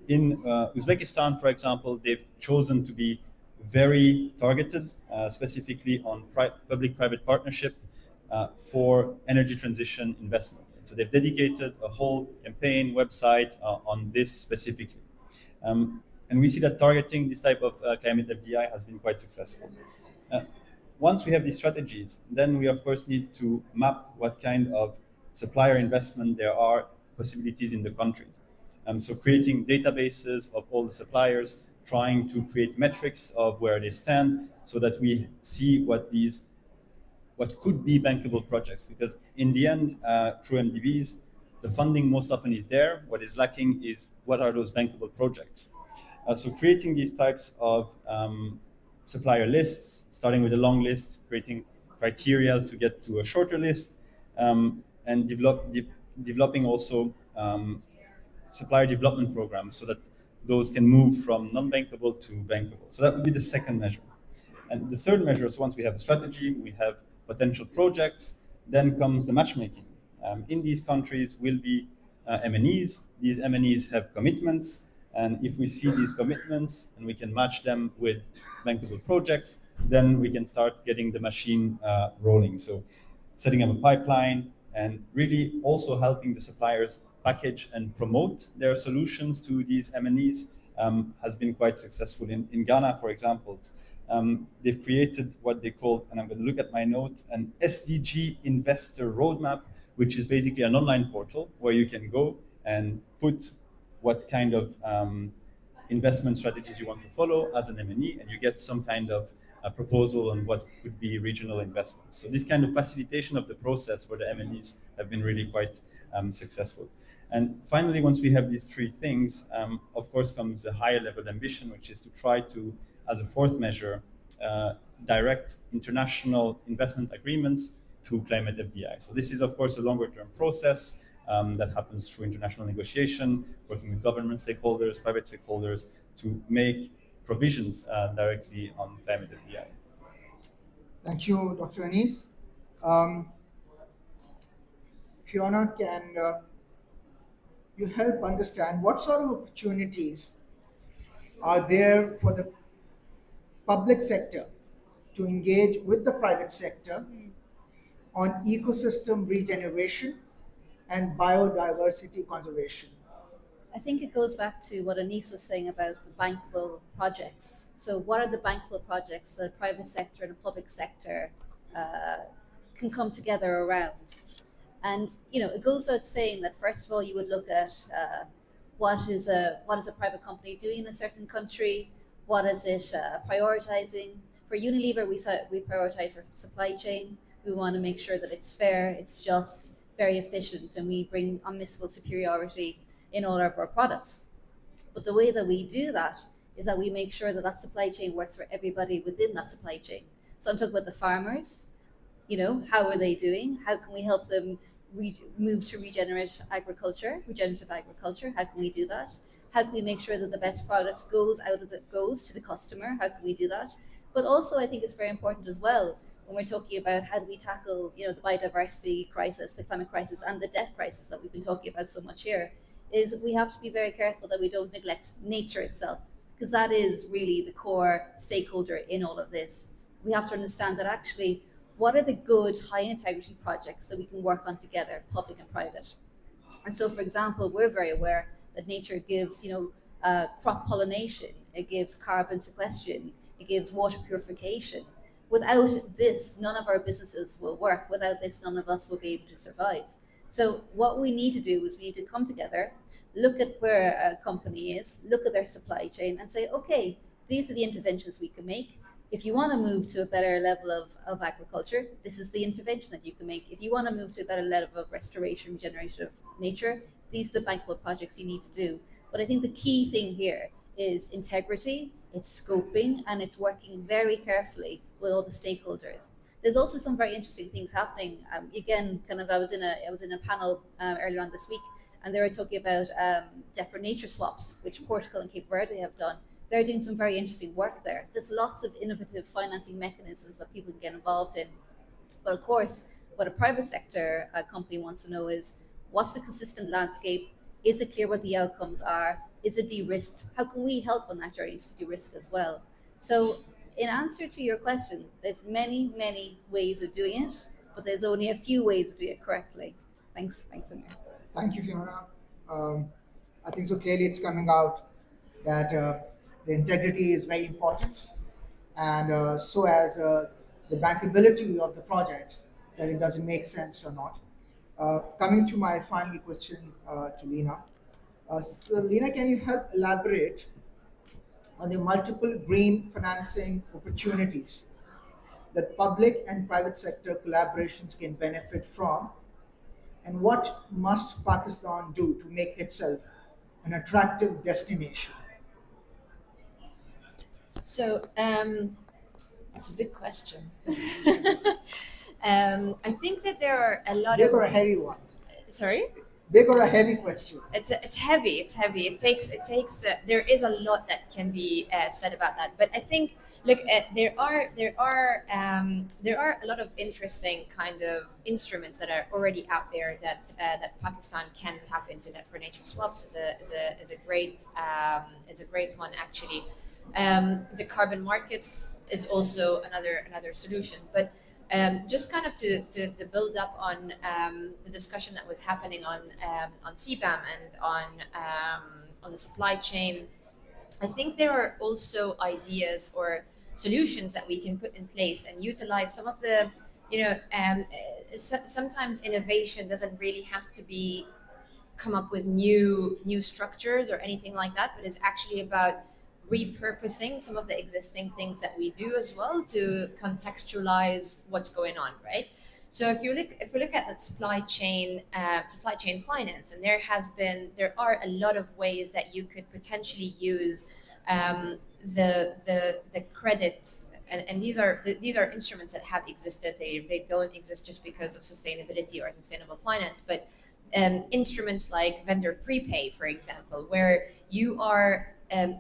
[SPEAKER 5] in Uzbekistan, for example, they've chosen to be very targeted, specifically on public-private partnership for energy transition investment. So they've dedicated a whole campaign website on this specifically. And we see that targeting this type of climate FDI has been quite successful. Once we have these strategies, then we of course need to map what kind of supplier investment there are possibilities in the countries. So creating databases of all the suppliers, trying to create metrics of where they stand so that we see what could be bankable projects. Because in the end, through MDBs, the funding most often is there. What is lacking is what are those bankable projects. So creating these types of supplier lists, starting with a long list, creating criteria to get to a shorter list, and developing also supplier development programs so that those can move from non-bankable to bankable. So that would be the second measure. And the third measure is once we have a strategy, we have potential projects, then comes the matchmaking. In these countries will be M&Es. These M&Es have commitments, and if we see these commitments and we can match them with bankable projects, then we can start getting the machine rolling. So setting up a pipeline and really also helping the suppliers package and promote their solutions to these M&Es has been quite successful. In Ghana, for example, they've created what they call, and I'm going to look at my note, an SDG investor roadmap, which is basically an online portal where you can go and put what kind of investment strategies you want to follow as an M&E, and you get some kind of a proposal on what could be regional investments. So this kind of facilitation of the process for the M&Es have been really quite successful. And finally, once we have these 3 things, of course comes the higher level ambition, which is to try to, as a fourth measure, direct international investment agreements to climate FDI. So this is, of course, a longer term process that happens through international negotiation, working with government stakeholders, private stakeholders, to make provisions directly on climate FDI.
[SPEAKER 1] Thank you, Dr. Anis. Fiona, can you help understand what sort of opportunities are there for the public sector to engage with the private sector on ecosystem regeneration and biodiversity conservation?
[SPEAKER 6] I think it goes back to what Anis was saying about the bankable projects. So what are the bankable projects that the private sector and the public sector can come together around? And it goes without saying that first of all, you would look at what is a private company doing in a certain country, what is it prioritizing. For Unilever, we prioritize our supply chain. We want to make sure that it's fair, it's just, very efficient, and we bring unmissable superiority in all of our products. But the way that we do that is that we make sure that that supply chain works for everybody within that supply chain. So I'm talking about the farmers. How are they doing? How can we help them move to regenerative agriculture? How can we do that? How can we make sure that the best product goes to the customer? How can we do that? But also, I think it's very important as well when we're talking about how do we tackle, the biodiversity crisis, the climate crisis, and the debt crisis that we've been talking about so much here, is we have to be very careful that we don't neglect nature itself, because that is really the core stakeholder in all of this. We have to understand that what are the good high integrity projects that we can work on together, public and private? And so, for example, we're very aware that nature gives, crop pollination, it gives carbon sequestration, it gives water purification. Without this, none of our businesses will work. Without this, none of us will be able to survive. So what we need to do is we need to come together, look at where a company is, look at their supply chain and say, okay, these are the interventions we can make. If you want to move to a better level of agriculture, this is the intervention that you can make. If you want to move to a better level of restoration, regeneration of nature, these are the bankable projects you need to do. But I think the key thing here is integrity, it's scoping, and it's working very carefully with all the stakeholders. There's also some very interesting things happening. Again, I was in a panel earlier on this week, and they were talking about debt for nature swaps, which Portugal and Cape Verde have done. They're doing some very interesting work there. There's lots of innovative financing mechanisms that people can get involved in. But of course, what a private sector company wants to know is, what's the consistent landscape? Is it clear what the outcomes are? Is it de-risked? How can we help on that journey to de-risk as well? So in answer to your question, there's many, many ways of doing it, but there's only a few ways of doing it correctly. Thanks, Amir.
[SPEAKER 1] Thank you, Fiona. I think so clearly it's coming out that the integrity is very important, and so as the bankability of the project, that it doesn't make sense or not. Coming to my final question to Lina. So Lina, can you help elaborate on the multiple green financing opportunities that public and private sector collaborations can benefit from, and what must Pakistan do to make itself an attractive destination?
[SPEAKER 7] So that's a big question. I think that there are a lot
[SPEAKER 1] Big
[SPEAKER 7] of.
[SPEAKER 1] or a heavy one?
[SPEAKER 7] Sorry.
[SPEAKER 1] Big or a heavy question?
[SPEAKER 7] It's heavy. It's heavy. It takes. There is a lot that can be said about that. But I think, look, there are a lot of interesting kind of instruments that are already out there that Pakistan can tap into. That for nature swaps is a great one actually. The carbon markets is also another solution, but. Just kind of to build up on the discussion that was happening on CBAM and on the supply chain, I think there are also ideas or solutions that we can put in place and utilize some of the, sometimes innovation doesn't really have to be come up with new structures or anything like that, but it's actually about repurposing some of the existing things that we do as well to contextualize what's going on, right? So if we look at that supply chain finance, and there are a lot of ways that you could potentially use the credit, and these are instruments that have existed. They don't exist just because of sustainability or sustainable finance, but instruments like vendor prepay, for example, where you are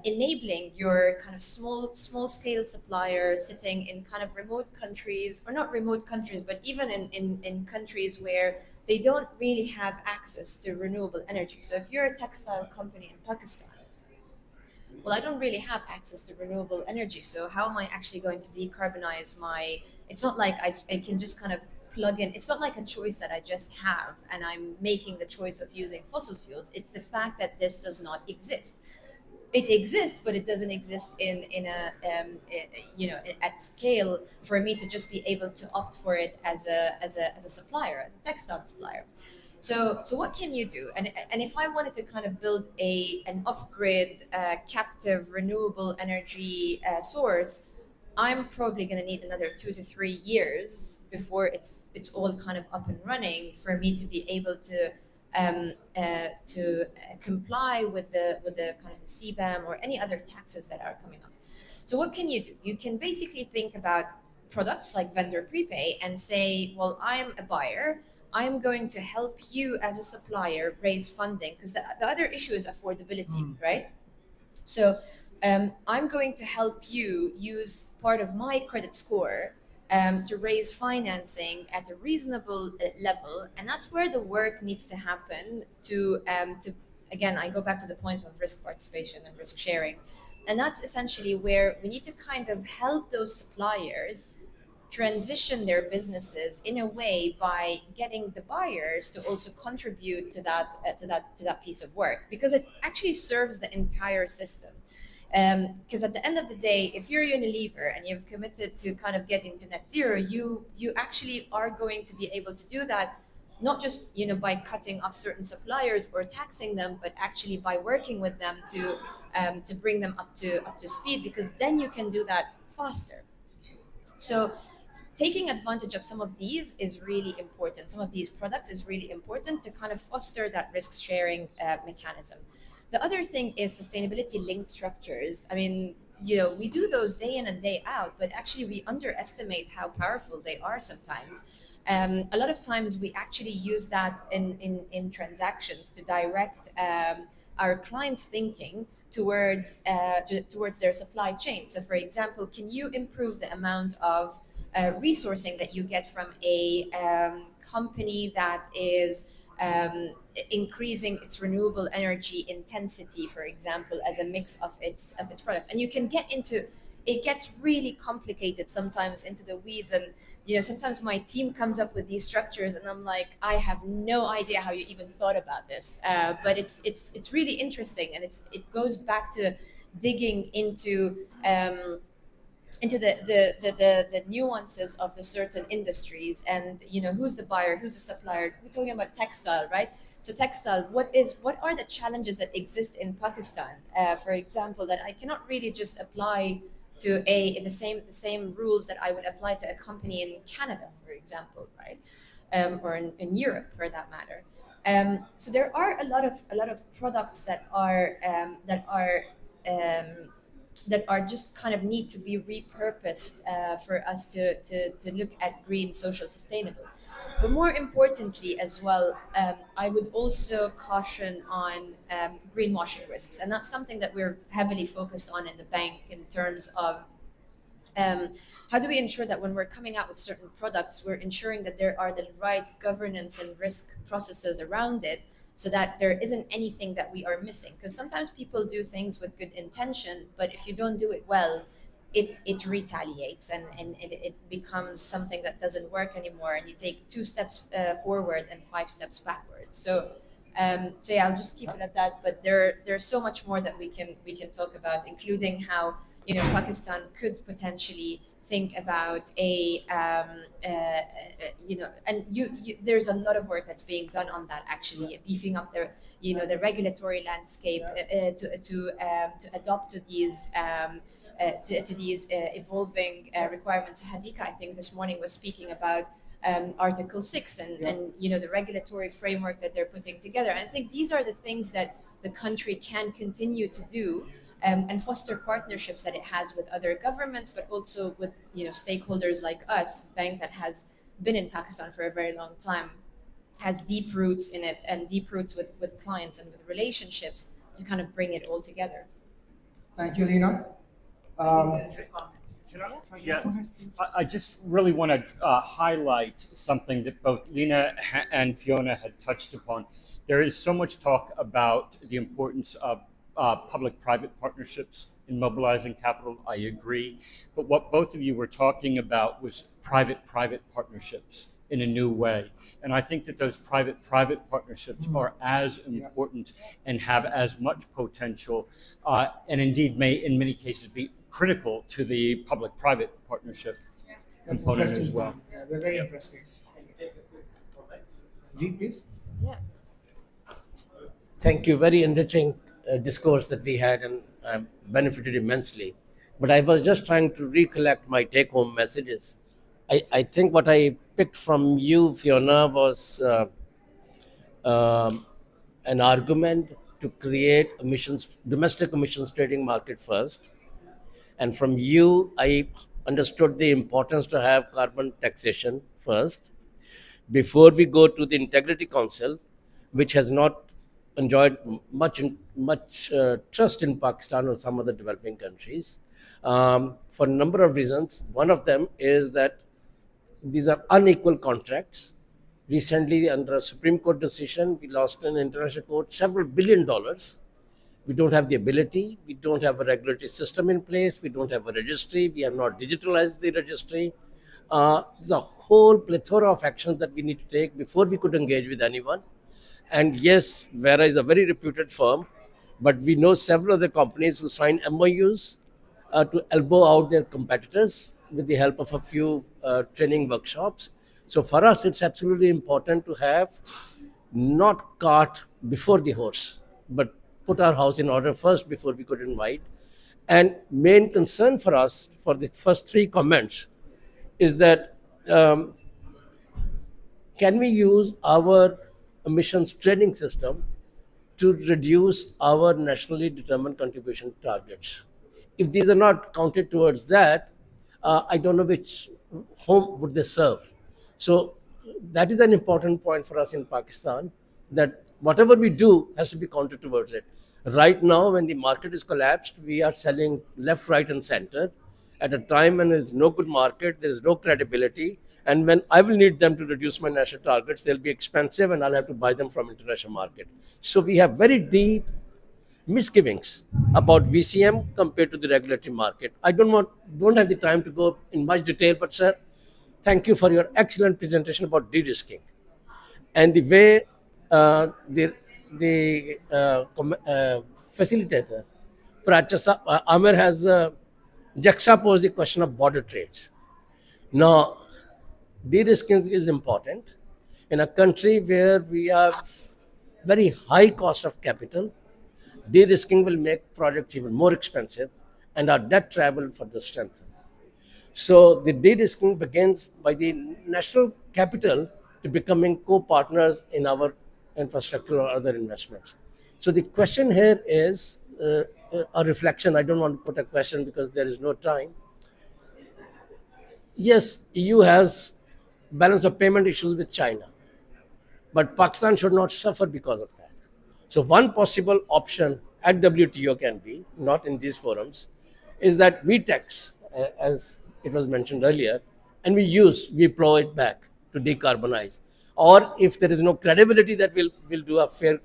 [SPEAKER 7] enabling your kind of small scale suppliers sitting in kind of remote countries, or not remote countries, but even in countries where they don't really have access to renewable energy. So if you're a textile company in Pakistan, well, I don't really have access to renewable energy, so how am I actually going to decarbonize my, it's not like I can just kind of plug in, it's not like a choice that I just have and I'm making the choice of using fossil fuels. It's the fact that this does not exist. It exists, but it doesn't exist at scale for me to just be able to opt for it as a supplier, as a textile supplier. So what can you do? And if I wanted to kind of build an off-grid captive renewable energy source, I'm probably going to need another 2 to 3 years before it's all kind of up and running for me to be able to comply with the kind of the CBAM or any other taxes that are coming up. So what can you do? You can basically think about products like vendor prepay and say, well, I'm a buyer. I'm going to help you as a supplier raise funding, because the other issue is affordability, right? So I'm going to help you use part of my credit score to raise financing at a reasonable level, and that's where the work needs to happen. To again, I go back to the point of risk participation and risk sharing, and that's essentially where we need to kind of help those suppliers transition their businesses in a way by getting the buyers to also contribute to that piece of work, because it actually serves the entire system. Because at the end of the day, if you're Unilever and you've committed to kind of getting to net zero, you actually are going to be able to do that, not just by cutting off certain suppliers or taxing them, but actually by working with them to bring them up to speed, because then you can do that faster. So taking advantage of some of these is really important. Some of these products is really important to kind of foster that risk sharing mechanism. The other thing is sustainability linked structures. I mean, we do those day in and day out, but actually we underestimate how powerful they are sometimes. A lot of times we actually use that in transactions to direct our clients' thinking towards their supply chain. So, for example, can you improve the amount of resourcing that you get from a company that is increasing its renewable energy intensity, for example, as a mix of its products? And you can get into it gets really complicated sometimes, into the weeds, and sometimes my team comes up with these structures and I'm like, I have no idea how you even thought about this, but it's really interesting, and it goes back to digging into the nuances of the certain industries, and who's the buyer, who's the supplier. We're talking about textile, right? So textile, what are the challenges that exist in Pakistan, for example, that I cannot really just apply to the same rules that I would apply to a company in Canada, for example, right? Or in Europe, for that matter. So there are a lot of products that are just kind of need to be repurposed for us to look at green, social, sustainable. But more importantly as well, I would also caution on greenwashing risks. And that's something that we're heavily focused on in the bank, in terms of how do we ensure that when we're coming out with certain products, we're ensuring that there are the right governance and risk processes around it, so that there isn't anything that we are missing. Because sometimes people do things with good intention, but if you don't do it well, it retaliates, and it becomes something that doesn't work anymore, and you take 2 steps forward and 5 steps backwards. So yeah, I'll just keep it at that. But there's so much more that we can talk about, including how Pakistan could potentially think about there's a lot of work that's being done on that, actually, beefing up the regulatory landscape to adopt to these evolving requirements. Hadika, I think, this morning was speaking about Article 6 and the regulatory framework that they're putting together. And I think these are the things that the country can continue to do, and foster partnerships that it has with other governments, but also with stakeholders like us, a bank that has been in Pakistan for a very long time, has deep roots in it, and deep roots with clients and with relationships, to kind of bring it all together.
[SPEAKER 1] Thank you, Lina.
[SPEAKER 4] Yeah, I just really want to highlight something that both Lina and Fiona had touched upon. There is so much talk about the importance of public-private partnerships in mobilizing capital. I agree. But what both of you were talking about was private-private partnerships in a new way. And I think that those private-private partnerships are as important and have as much potential, and indeed may in many cases be critical to the public-private partnership component as well.
[SPEAKER 1] Yeah, they're very interesting. G, please.
[SPEAKER 7] Yeah.
[SPEAKER 8] Thank you. Very enriching discourse that we had, and benefited immensely. But I was just trying to recollect my take-home messages. I think what I picked from you, Fiona, was an argument to create domestic emissions trading market first. And from you, I understood the importance to have carbon taxation first, before we go to the Integrity Council, which has not enjoyed much trust in Pakistan or some other developing countries, for a number of reasons. One of them is that these are unequal contracts. Recently, under a Supreme Court decision, we lost in international court several $1 billion. We don't have the ability, we don't have a regulatory system in place, we don't have a registry, we have not digitalized the registry. there's a whole plethora of actions that we need to take before we could engage with anyone. And yes, Verra is a very reputed firm, but we know several other companies who sign MOUs to elbow out their competitors with the help of a few training workshops. So for us, it's absolutely important to have not cart before the horse, but put our house in order first before we could invite. And main concern for us for the first three comments is that can we use our emissions trading system to reduce our nationally determined contribution targets? If these are not counted towards that, I don't know which whom would they serve. So that is an important point for us in Pakistan, that whatever we do has to be counted towards it. Right now, when the market is collapsed, we are selling left, right, and center at a time when there is no good market, there is no credibility, and when I will need them to reduce my national targets, they'll be expensive and I'll have to buy them from international market. So we have very deep misgivings about VCM compared to the regulatory market. I don't have the time to go in much detail, but sir, thank you for your excellent presentation about de-risking and the way the facilitator, Amir, has juxtaposed the question of border trades. Now, de-risking is important in a country where we have very high cost of capital. De-risking will make projects even more expensive, and our debt travel further strengthen. So the de-risking begins by the national capital to becoming co-partners in our infrastructure or other investments. So the question here is a reflection. I don't want to put a question because there is no time. Yes, EU has balance of payment issues with China, but Pakistan should not suffer because of that. So one possible option at WTO can be, not in these forums, is that we tax, as it was mentioned earlier, and we plow it back to decarbonize. Or if there is no credibility that we'll do a fair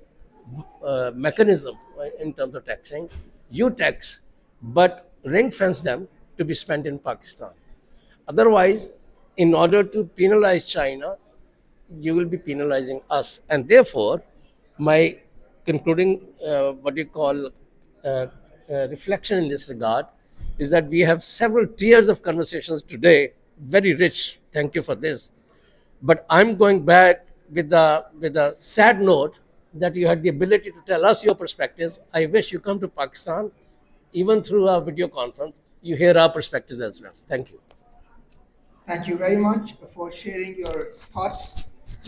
[SPEAKER 8] mechanism in terms of taxing, you tax, but ring fence them to be spent in Pakistan. Otherwise, in order to penalize China, you will be penalizing us. And therefore, my concluding reflection in this regard is that we have several tiers of conversations today, very rich. Thank you for this. But I'm going back with a sad note that you had the ability to tell us your perspectives. I wish you come to Pakistan, even through our video conference, you hear our perspectives as well. Thank you.
[SPEAKER 1] Thank you very much for sharing your thoughts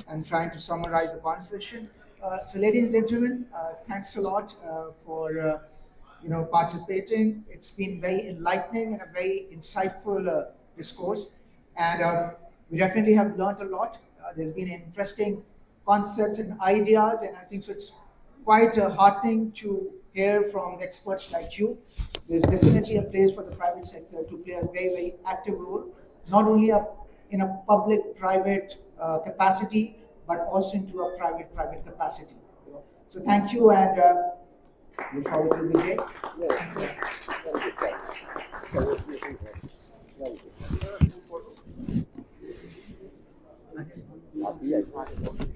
[SPEAKER 1] and trying to summarize the conversation. So, ladies and gentlemen, thanks a lot for participating. It's been very enlightening and a very insightful discourse, and we definitely have learned a lot. There's been interesting concepts and ideas, and I think so it's quite heartening to hear from the experts like you. There's definitely a place for the private sector to play a very, very active role, not only in a public-private capacity, but also into a private-private capacity. So thank you, and look forward to the day. Thank you.